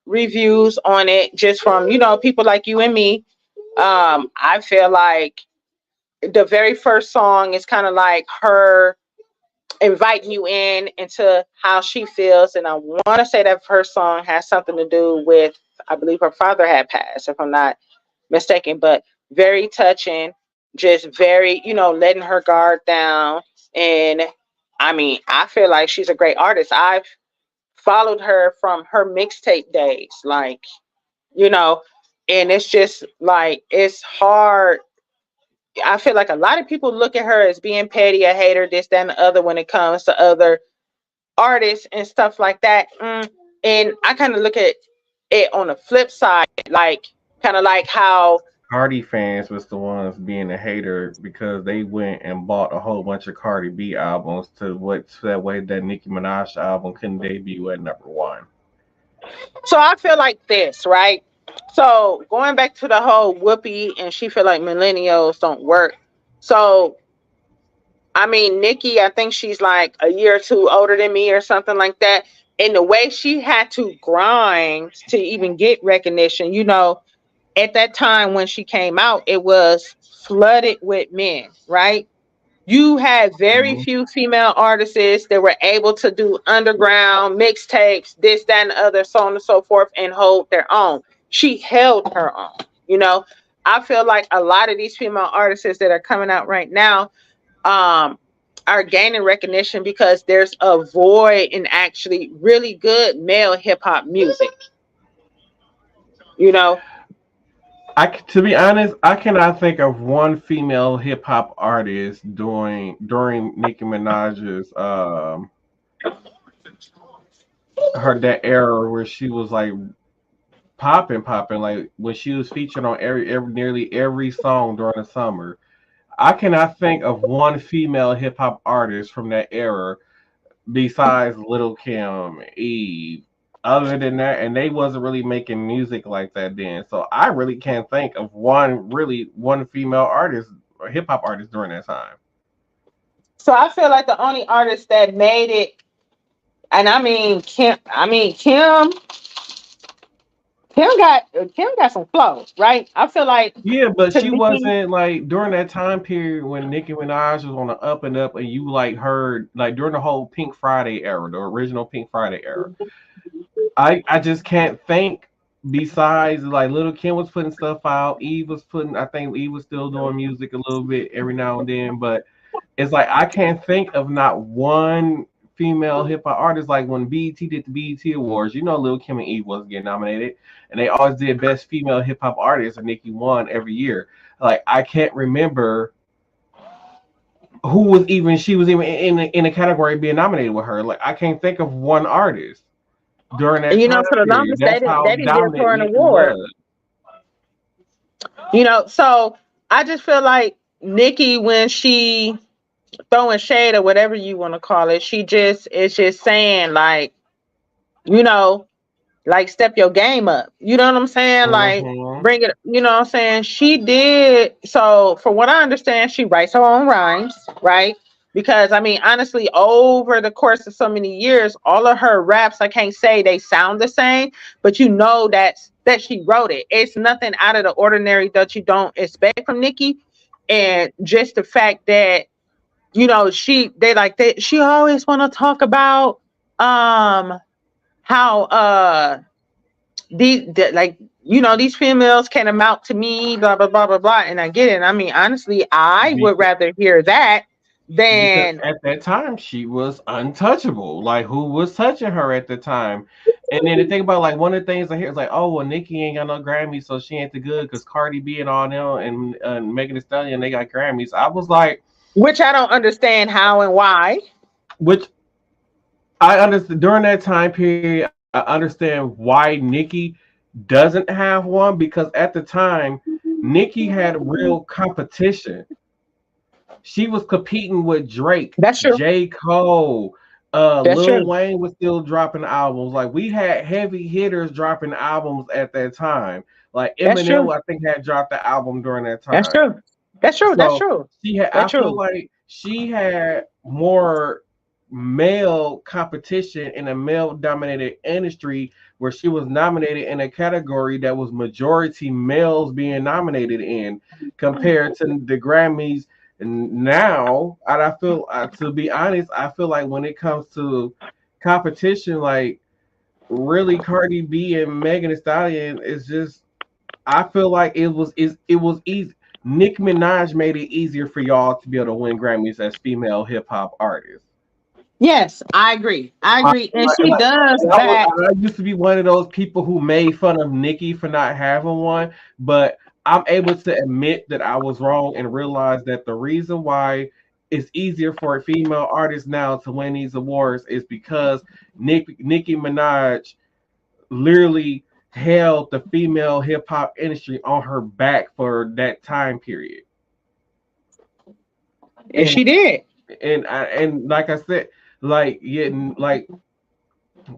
reviews on it just from, people like you and me. I feel like the very first song is kind of like her inviting you in into how she feels. And I want to say that her song has something to do with, I believe her father had passed, if I'm not mistaken, but very touching. just very, letting her guard down. And I mean, I feel like she's a great artist. I've followed her from her mixtape days, like, you know, and it's just like it's hard. I feel like a lot of people look at her as being petty, a hater, this, that, and the other when it comes to other artists and stuff like that. And I kind of look at it on the flip side, like kind of like how Cardi fans was the ones being a hater because they went and bought a whole bunch of Cardi B albums to what that way that Nicki Minaj album couldn't debut at number one. so I feel like this, right? So going back to the whole Whoopi and she feel like millennials don't work. So I mean, Nikki, I think she's like a year or two older than me or something like that. And the way she had to grind to even get recognition, at that time when she came out, it was flooded with men, right? You had very Mhm. few female artists that were able to do underground mixtapes, this, that, and the other, so on and so forth, and hold their own. She held her own. You know, I feel like a lot of these female artists that are coming out right now um, are gaining recognition because there's a void in actually really good male hip hop music. You know, To be honest, I cannot think of one female hip hop artist during Nicki Minaj's her that era where she was like popping like when she was featured on every nearly every song during the summer. I cannot think of one female hip hop artist from that era besides Little Kim, Eve. Other than that, and they wasn't really making music like that then. So I really can't think of one female artist or hip hop artist during that time. so I feel like the only artist that made it, and Kim got some flow, right? I feel like Yeah, but to she me, wasn't like during that time period when Nicki Minaj was on the up and up, and you like heard like during the whole Pink Friday era, the original Pink Friday era. I just can't think besides like Little Kim was putting stuff out. Eve was putting I think Eve was still doing music a little bit every now and then, but it's like I can't think of not one female hip hop artist like when BET did the BET Awards, Lil Kim and Eve was getting nominated and they always did best female hip hop artist and Nicki won every year. Like I can't remember who was even she was even in the category being nominated with her. Like I can't think of one artist during and that time for the period. longest That's they how didn't give her dominant an Nicki award. was. So I just feel like Nikki, when she throwing shade or whatever you want to call it, she just is just saying like, you know, like step your game up. You know what I'm saying? Like Hmm. bring it, you know what I'm saying? She did so for what I understand, she writes her own rhymes, right? Because I mean, honestly, over the course of so many years, all of her raps, I can't say they sound the same, but that she wrote it. It's nothing out of the ordinary that you don't expect from Nikki. And just the fact that, she always want to talk about how these females can amount to me, blah blah blah blah blah, and I get it. I mean, honestly, I would rather hear that Because than at that time she was untouchable. Like who was touching her at the time? And then the thing about like one of the things I hear is like, oh well, Nicki ain't got no Grammys, so she ain't the good because Cardi B and all them and Megan Thee Stallion they got Grammys. I was like, which I don't understand how and why. which I understand during that time period. I understand why Nicki doesn't have one because at the time Nicki had real competition. She was competing with Drake, That's true. J. Cole, That's Lil true. Wayne was still dropping albums. Like we had heavy hitters dropping albums at that time. Like That's true. Eminem, I think had dropped the album during that That's time. true. That's true. That's So true. I That's feel true. like she had more male competition in a male dominated industry where she was nominated in a category that was majority males being nominated in compared to the Grammys. And now, and I feel, to be honest, I feel like when it comes to competition, like really Cardi B and Megan Thee Stallion is just, I feel like it was easy. Nicki Minaj made it easier for y'all to be able to win Grammys as female hip hop artists. Yes, I agree. I I, agree. And like, she does that. I used to be one of those people who made fun of Nicki for not having one, but I'm able to admit that I was wrong and realize that the reason why it's easier for a female artist now to win these awards is because Nicki Minaj literally held the female hip hop industry on her back for that time period. And she did. And like I said, like getting like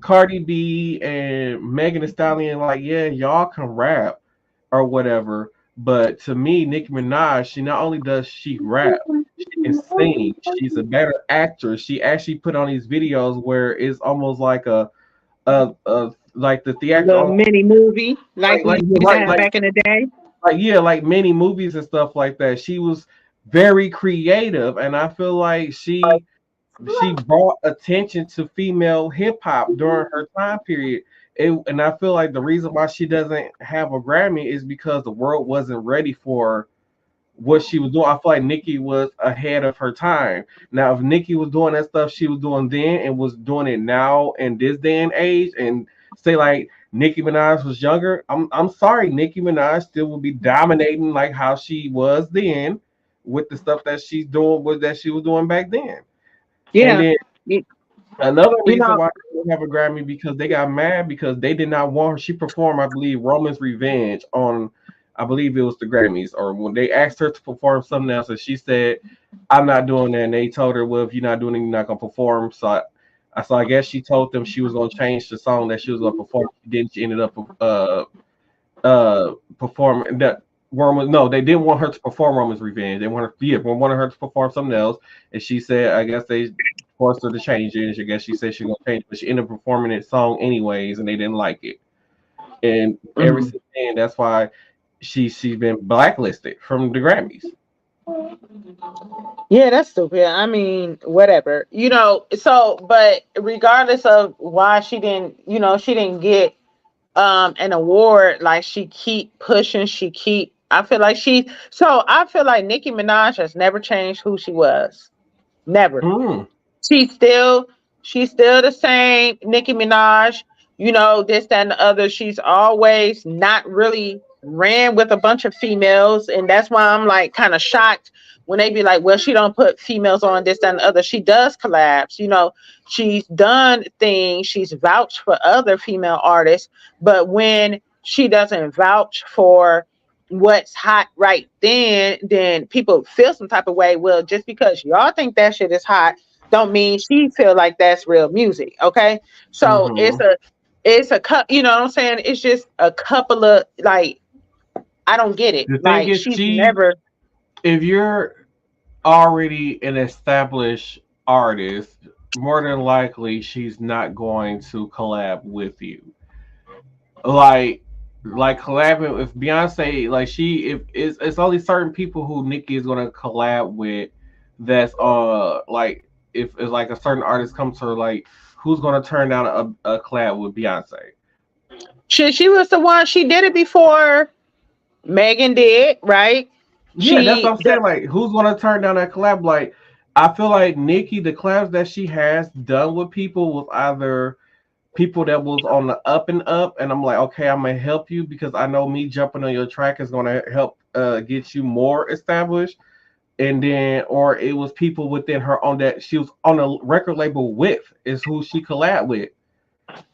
Cardi B and Megan Thee Stallion, like yeah, y'all can rap or whatever, but to me, Nicki Minaj, she not only does she rap, she can sing. She's a better actress. She actually put on these videos where it's almost like a like the Little theatrical, mini movie like like we like used to like have like back in the day. like yeah, like many movies and stuff like that. She was very creative, and I feel like she brought attention to female hip hop during her time period. And I feel like the reason why she doesn't have a Grammy is because the world wasn't ready for what she was doing. I feel like Nicki was ahead of her time. Now, if Nicki was doing that stuff she was doing then and was doing it now in this day and age, and say like Nicki Minaj was younger, I'm sorry, Nicki Minaj still would be dominating like how she was then with the stuff that she's doing was that she was doing back then. And Yeah. then You, another you reason know, why she didn't have a Grammy because they got mad because they did not want her. She performed, I believe, Roman's Revenge on, I believe it was the Grammys, or when they asked her to perform something else, and she said, "I'm not doing that." And they told her, "Well, if you're not doing it, you're not gonna perform." So I guess she told them she was gonna change the song that she was gonna perform. She didn't. She ended up performing that. No, they didn't want her to perform Roman's Revenge. They wanted her to perform something else, and she said, I guess they forced her to change it. And I guess she said she's gonna change it, but she ended up performing that song anyways, and they didn't like it. And ever mhm. since then, that's why she's been blacklisted from the Grammys. Yeah, that's stupid. I mean, whatever. So but regardless of why she didn't, she didn't get an award, like she keep pushing, I feel like Nicki Minaj has never changed who she was. Never. Mm. She's still she's still the same Nicki Minaj, this, that, and the other. She's always not really ran with a bunch of females, and that's why I'm like kind of shocked when they be like, well, she don't put females on this, that, and the other. She does collabs, she's done things, she's vouched for other female artists, but when she doesn't vouch for what's hot right then people feel some type of way. Well, just because y'all think that shit is hot don't mean she feel like that's real music. Okay. So Hmm. it's a cup, you know what I'm saying? It's just a couple of like, I don't get it. The thing Like is, she's never. if you're already an established artist, more than likely she's not going to collab with you. Like collabing with Beyonce, like she if it's only certain people who Nicki is gonna collab with. That's like if it's like a certain artist comes to her, like who's gonna turn down a collab with Beyonce? She was the one, she did it before Megan did, right? Yeah, that's what I'm The saying. Like, who's gonna turn down that collab? Like, I feel like Nicki, the collabs that she has done with people was either people that was on the up and up, and I'm like, okay, I'm gonna help you because I know me jumping on your track is gonna help get you more established. And then, or it was people within her on that she was on a record label with is who she collab with.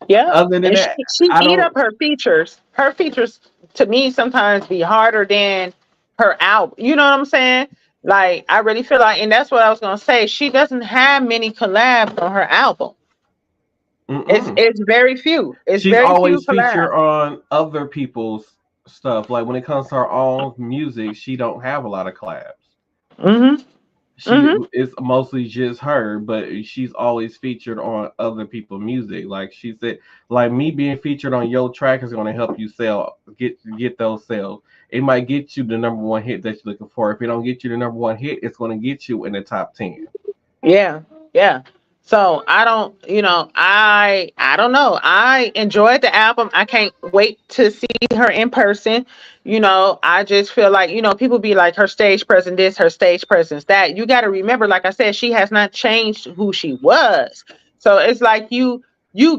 Yep. Other than And she that, she I eat up don't. her features. Her features to me sometimes be harder than her album. You know what I'm saying? Like I really feel like, and that's what I was gonna say. She doesn't have many collabs on her album. Mm-mm. It's very few. It's She's very few always collabs. featured on other people's stuff. Like when it comes to her own music, she don't have a lot of collabs. Mhm. She Mhm. it's mostly just her, but she's always featured on other people's music. Like she said, like me being featured on your track is going to help you sell, get those sales. It might get you the number one hit that you're looking for. If it don't get you the number one hit, it's going to get you in the top 10. Yeah. Yeah. So I don't, I don't know. I enjoyed the album. I can't wait to see her in person. I just feel like, people be like her stage presence this, her stage presence that. You got to remember, like I said, she has not changed who she was. So it's like you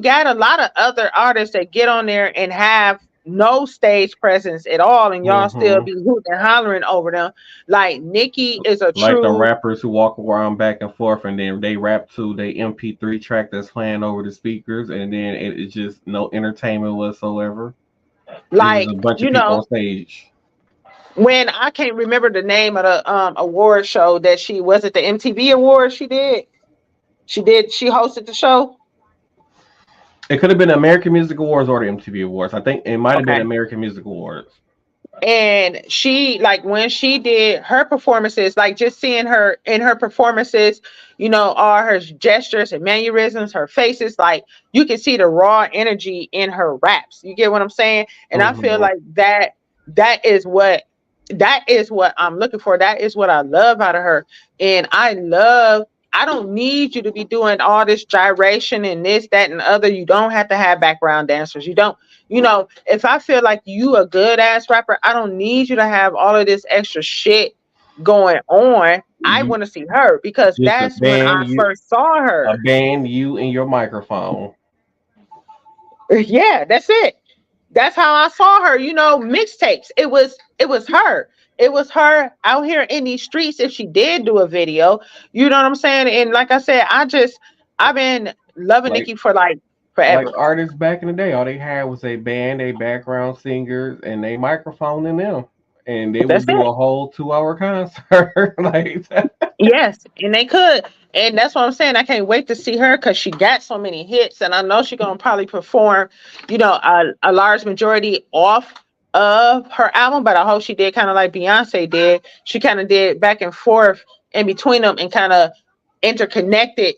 got a lot of other artists that get on there and have no stage presence at all, and y'all still Hmm. be hooting and hollering over them. Like Nikki is a Like the true. rappers who walk around back and forth, and then they rap to their MP3 track that's playing over the speakers, and then it's just no entertainment whatsoever. It's just a Like, bunch of people on stage. when I can't remember the name of the award show that she was at the MTV Awards she hosted the show. It could have been American Music Awards or the MTV Awards. I think it might have been Okay. American Music Awards. And she, like, when she did her performances, like just seeing her in her performances, all her gestures and mannerisms, her faces, like you can see the raw energy in her raps. You get what I'm saying? And I feel Hmm. like that is what I'm looking for. That is what I love out of her. And I don't need you to be doing all this gyration and this, that, and other. You don't have to have background dancers. You don't, if I feel like you a good ass rapper, I don't need you to have all of this extra shit going on. I You want to see her because just that's when I first saw her. abandon you and your microphone. Yeah, that's it. That's how I saw her. Mixtapes. It was her. It was her out here in these streets. If she did do a video, you know what I'm saying. And like I said, I've been loving Like Nikki for like like forever. artists back in the day, all they had was a band, a background singers, and a microphone in them, and they That's would do it. a whole 2 hour concert like that. Yes, and they could. And that's what I'm saying. I can't wait to see her because she got so many hits, and I know she's gonna probably perform, a large majority off of her album. But I hope she did kind of like Beyonce did. She kind of did back and forth in between them and kind of interconnected.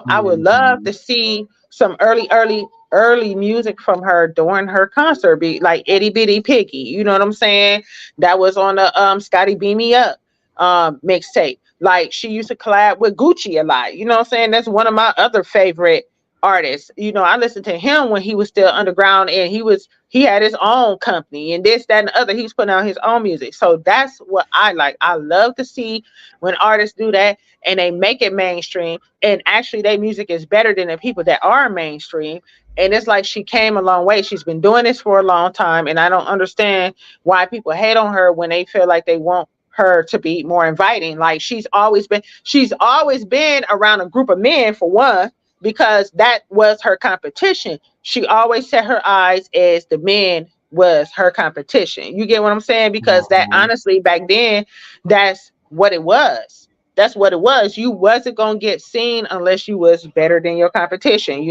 I would love Mhm. to see some early music from her during her concert, be like Itty Bitty Piggy. You know what I'm saying? That was on the Scotty Beam Me Up mixtape. Like she used to collab with Gucci a lot. You know what I'm saying? That's one of my other favorite artists. I listened to him when he was still underground and he had his own company and this, that, and the other. He was putting out his own music. So that's what I like. I love to see when artists do that and they make it mainstream. And actually their music is better than the people that are mainstream. And it's like she came a long way. She's been doing this for a long time. And I don't understand why people hate on her when they feel like they want her to be more inviting. Like she's always been around a group of men for one, because that was her competition. She always set her eyes as the men was her competition. You get what I'm saying? Because that Mhm. honestly back then, that's what it was. That's what it was. You wasn't gonna get seen unless you was better than your competition.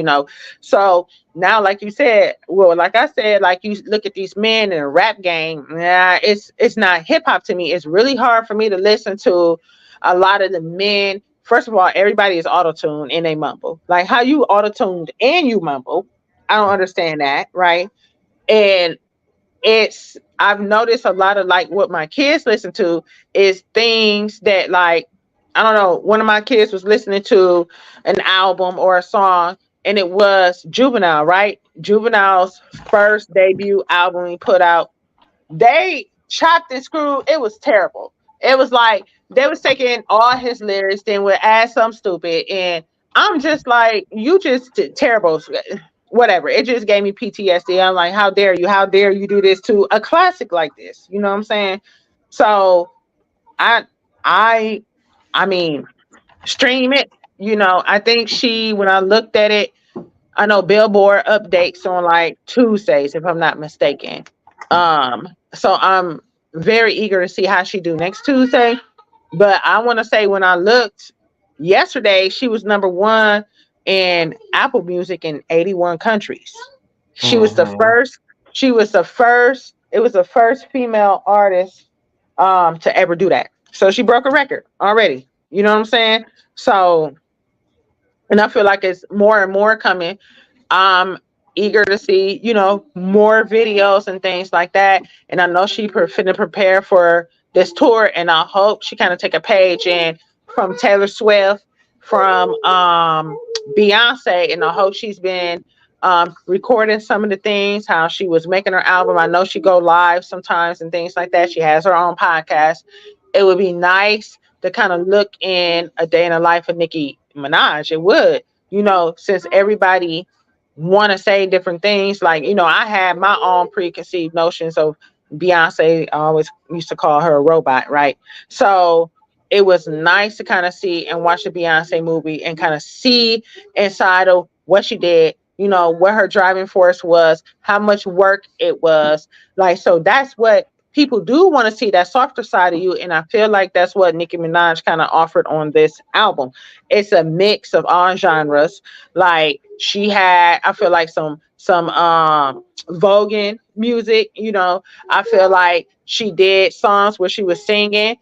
So now, like you said, well, like I said, like you look at these men in a rap game, yeah, it's not hip hop to me. It's really hard for me to listen to a lot of the men. First of all, everybody is auto-tuned and they mumble. Like how you auto-tuned and you mumble. I don't understand that, right? And I've noticed a lot of like what my kids listen to is things that, like, I don't know, one of my kids was listening to an album or a song and it was Juvenile, right? Juvenile's first debut album he put out. They chopped and screwed. It was terrible. It was like they was taking all his lyrics, then would add something stupid. And I'm just like, you just did terrible. Whatever. It just gave me PTSD. I'm like, how dare you? How dare you do this to a classic like this? You know what I'm saying? So I I I mean, stream it. I think when I looked at it, I know Billboard updates on like Tuesdays, if I'm not mistaken. So I'm very eager to see how she do next Tuesday. But I want to say when I looked yesterday, she was number one in Apple Music in 81 countries. She was the Mhm. first. She was the first. It was the first female artist to ever do that. So she broke a record already. You know what I'm saying? So, and I feel like it's more and more coming. I'm eager to see, more videos and things like that. And I know she finna prepare for this tour, and I hope she kind of take a page in from Taylor Swift, from Beyonce, and I hope she's been recording some of the things how she was making her album. I know she go live sometimes and things like that. She has her own podcast. It would be nice to kind of look in a day in the life of Nicki Minaj. It would, since everybody want to say different things. Like, I had my own preconceived notions of Beyonce. I always used to call her a robot, right? So it was nice to kind of see and watch the Beyonce movie and kind of see inside of what she did, what her driving force was, how much work it was. Like, so that's what people do want to see, that softer side of you. And I feel like that's what Nicki Minaj kind of offered on this album. It's a mix of all genres. Like, she had, I feel like some voguing music, I feel like she did songs where she was singing.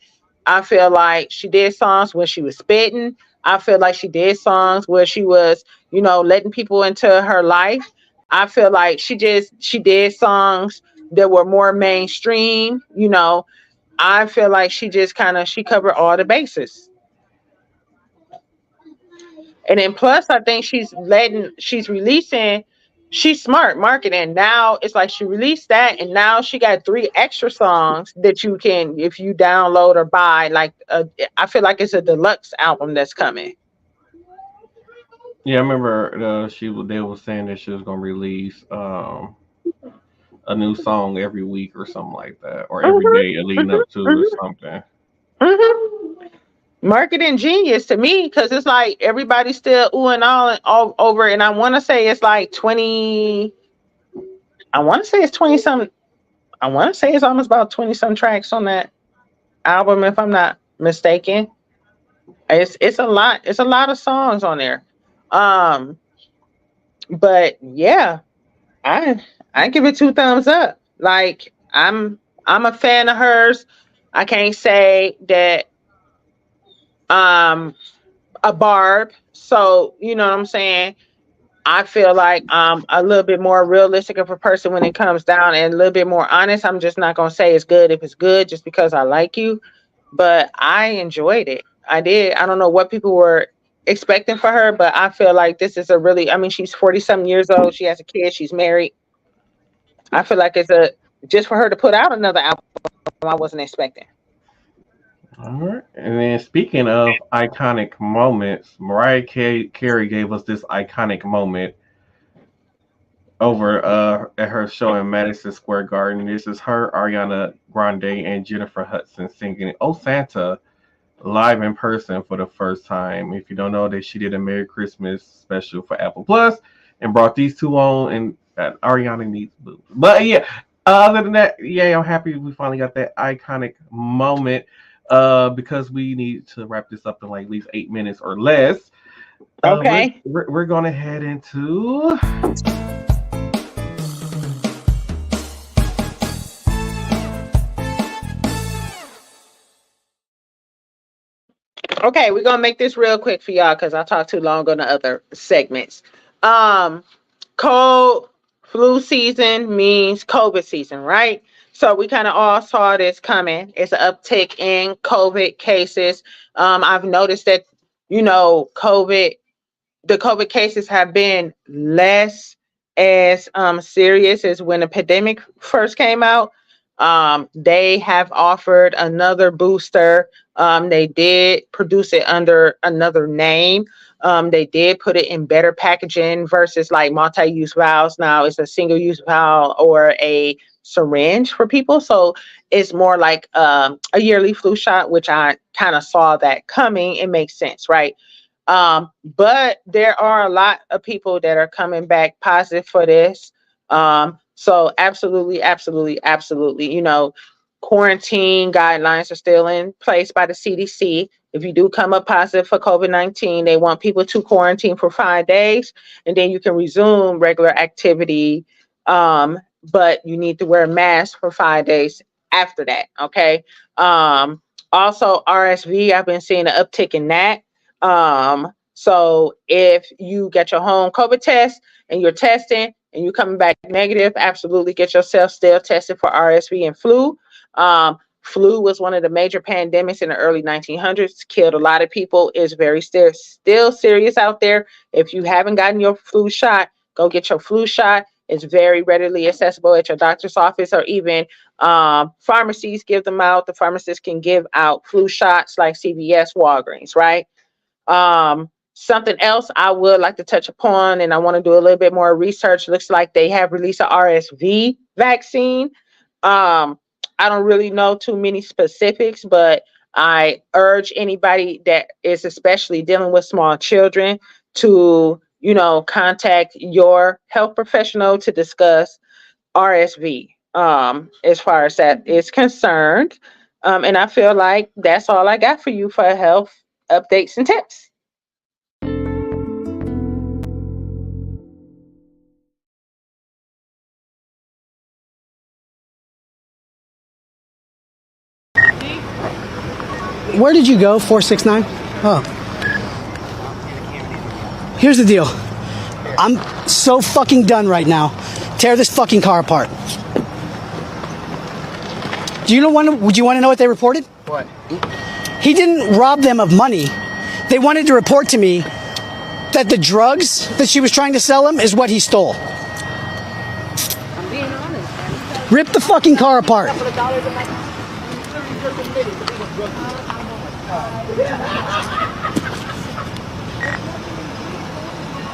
I feel like she did songs where she was spitting. I feel like she did songs where she was, letting people into her life. I feel like she did songs that were more mainstream. I feel like she covered all the bases. And then plus, I think she's releasing, she's smart marketing. Now it's like she released that, and now she got 3 extra songs that you can, if you download or buy. Like, I feel like it's a deluxe album that's coming. Yeah, I remember they was saying that she was gonna release a new song every week or something like that, or every Mhm, day leading mhm, up to or mhm, something. mhm. Marketing genius to me, because it's like everybody's still ooh and all over. And I want to say it's like 20. I want to say it's 20 some. I want to say it's almost about 20 some tracks on that album, if I'm not mistaken. It's a lot. It's a lot of songs on there. Um, but yeah, I I give it 2 thumbs up. Like, I'm a fan of hers. I can't say that um a barb. So you know what I'm saying. I feel like I'm a little bit more realistic of a person when it comes down, and a little bit more honest. I'm just not gonna say it's good if it's good just because I like you. But I enjoyed it. I did. I don't know what people were expecting for her, but I feel like this is a really, I mean, she's 40 something years old. She has a kid. She's married. I feel like just for her to put out another album, I wasn't expecting. All right. And then speaking of iconic moments, Mariah Carey gave us this iconic moment over at her show in Madison Square Garden. This is her, Ariana Grande, and Jennifer Hudson singing "Oh Santa" live in person for the first time. If you don't know that she did a Merry Christmas special for Apple Plus and brought these two on, and Ariana needs boobs. But yeah, other than that, yeah, I'm happy we finally got that iconic moment. Because we need to wrap this up in like at least 8 minutes or less. Okay. We're gonna head into. Okay, we're gonna make this real quick for y'all because I talked too long on the other segments. Um, Cold flu season means COVID season, right? So we kind of all saw this coming. It's an uptick in COVID cases. I've noticed that, COVID, the COVID cases have been less as serious as when the pandemic first came out. They have offered another booster. They did produce it under another name. They did put it in better packaging versus like multi-use vials. Now it's a single-use vial or a syringe for people. So it's more like a yearly flu shot, which I kind of saw that coming. It makes sense, right? But there are a lot of people that are coming back positive for this. So absolutely, absolutely, absolutely. Quarantine guidelines are still in place by the CDC. If you do come up positive for COVID-19, they want people to quarantine for 5 days, and then you can resume regular activity. But you need to wear a mask for 5 days after that. Okay. Also RSV, I've been seeing an uptick in that. So if you get your home COVID test and you're testing and you're coming back negative, absolutely get yourself still tested for RSV and flu. Flu was one of the major pandemics in the early 1900s, killed a lot of people. It's very still serious out there. If you haven't gotten your flu shot, go get your flu shot. It's very readily accessible at your doctor's office, or even pharmacies give them out. The pharmacist can give out flu shots like CVS, Walgreens, right? Something else I would like to touch upon, and I want to do a little bit more research. Looks like they have released a RSV vaccine. I don't really know too many specifics, but I urge anybody that is especially dealing with small children to, contact your health professional to discuss RSV, as far as that is concerned. And I feel like that's all I got for you for health updates and tips. Where did you go, 469? Oh. Here's the deal. I'm so fucking done right now. Tear this fucking car apart. Would you want to know what they reported? What? He didn't rob them of money. They wanted to report to me that the drugs that she was trying to sell him is what he stole. I'm being honest. Rip the fucking car apart.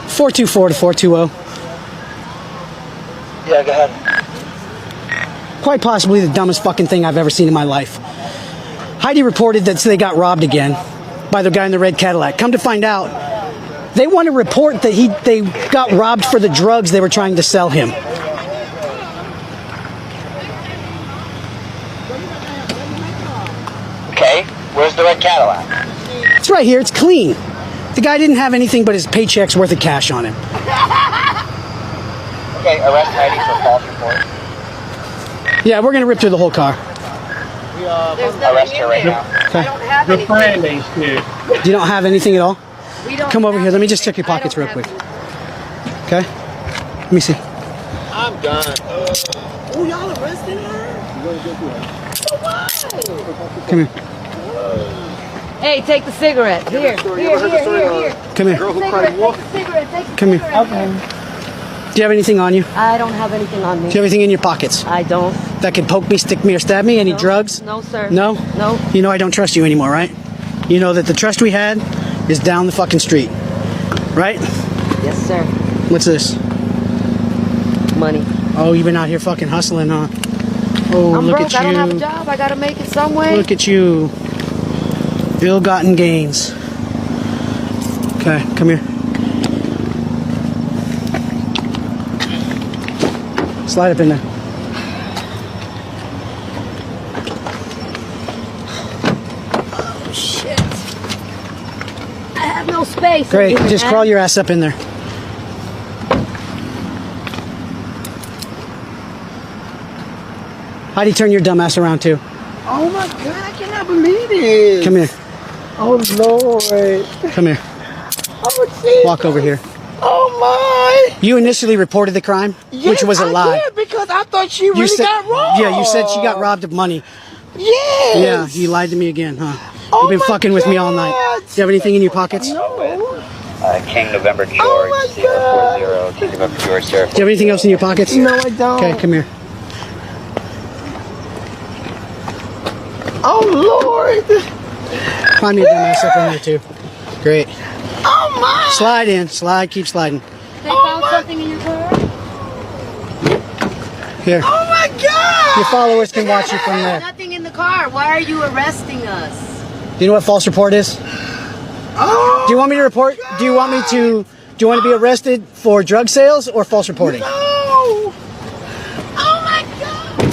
424 to 420. Yeah, go ahead. Quite possibly the dumbest fucking thing I've ever seen in my life. Heidi reported that they got robbed again by the guy in the red Cadillac. Come to find out, they want to report that they got robbed for the drugs they were trying to sell him. Okay, where's the red Cadillac? It's right here. It's clean. The guy didn't have anything but his paycheck's worth of cash on him. Okay, arrest Heidi for false report. Yeah, we're going to rip through the whole car. Arrest her right now. Okay. I don't have The anything. friend ain't shit. You don't have anything at all? We don't Come over have here. Let me just anything. check your pockets I real don't quick. have Okay? Let me see. I'm done. Oh, y'all arresting her? Come here. anything. Hey, take the cigarette. Here. Come here. Cigarette, take the cigarette. Take the Come here. cigarette. Do you have anything on you? Do I don't have anything on me. you have anything in your pockets I don't. that could poke me, stick me, or stab me? Any No. drugs? No, sir. No? No. You know I don't trust you anymore, right? You know that the trust we had is down the fucking street. Right? Yes, sir. What's this? Money. Oh, you've been out here fucking hustling, huh? Oh, I'm look broke. at I don't have a you. job. I gotta make it some way. Look at you. Ill-gotten gains. Okay, come here. Slide up in there. Shit. I have no space. Great, in here, just man. crawl your ass up in there. Heidi, turn your dumb ass around too. Oh my God, I cannot believe this. Come here. Oh Lord. Come here. Oh Jesus. Walk over here. Oh my. You initially reported the crime, Yes, which was a I lie. did, because I thought she really said, got robbed. Yeah, you said she got robbed of money. Yes. Yeah, you lied to me again, huh? Oh You've been my fucking with me all night. God. Do you have anything in your pockets? Do No. King November George, Oh my God. 040, King November George, Sierra. you have anything else in your pockets? No, I don't. Okay, come here. Oh Lord. Climb your dumb ass up in there too. Great. Oh my. Slide in. Slide. Keep sliding. They found something in your car? Here. Oh my God. Your followers can watch you from there. Nothing in the car. Why are you arresting us? Do you know what false report is? Oh. Do you want me to report? Do you want to be arrested for drug sales or false reporting? No. Oh my God.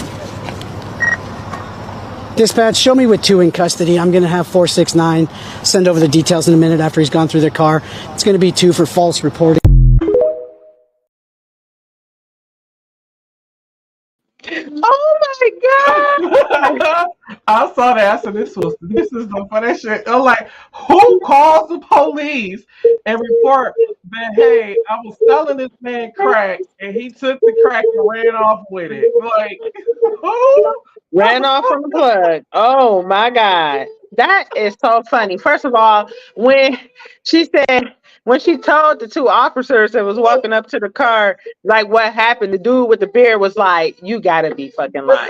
Dispatch, show me with 2 in custody. I'm going to have 469 send over the details in a minute after he's gone through their car. It's going to be 2 for false reporting. Oh my God. I saw that. I said, this is the funny shit. I'm like, who calls the police and report that, hey, I was selling this man crack and he took the crack and ran off with it? Like, who? Ran off from the plug. Oh my God. That is so funny. First of all, when she told the two officers that was walking up to the car, like what happened, the dude with the beard was like, "You gotta be fucking lying."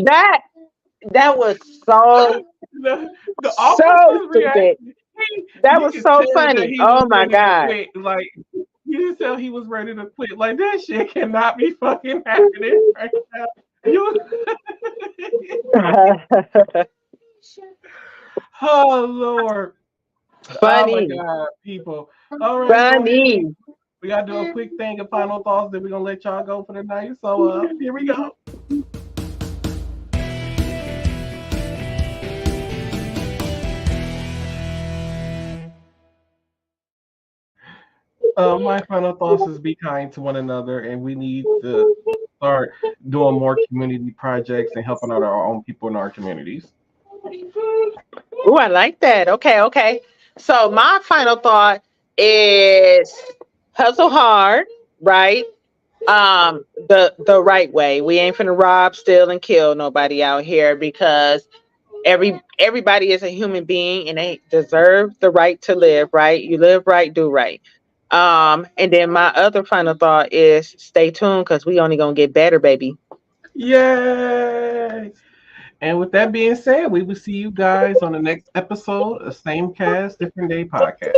That was so the so officer's stupid. reaction. That You was could so tell funny. that he Oh was my ready to God. quit. Like you could tell he was ready to quit. Like that shit cannot be fucking happening right now. You oh Lord. Oh my Funny. God, people. All right, so Funny. we gotta do a quick thing of final thoughts, then we're gonna let y'all go for the night. So here we go. My final thoughts is be kind to one another, and we need to start doing more community projects and helping out our own people in our communities. Oh, I like that. Okay. So my final thought is hustle hard, right? The right way. We ain't finna rob, steal, and kill nobody out here because everybody is a human being and they deserve the right to live right. You live right, do right. And then my other final thought is stay tuned because we only gonna get better, baby. Yay! And with that being said, we will see you guys on the next episode of Same Cast, Different Day podcast.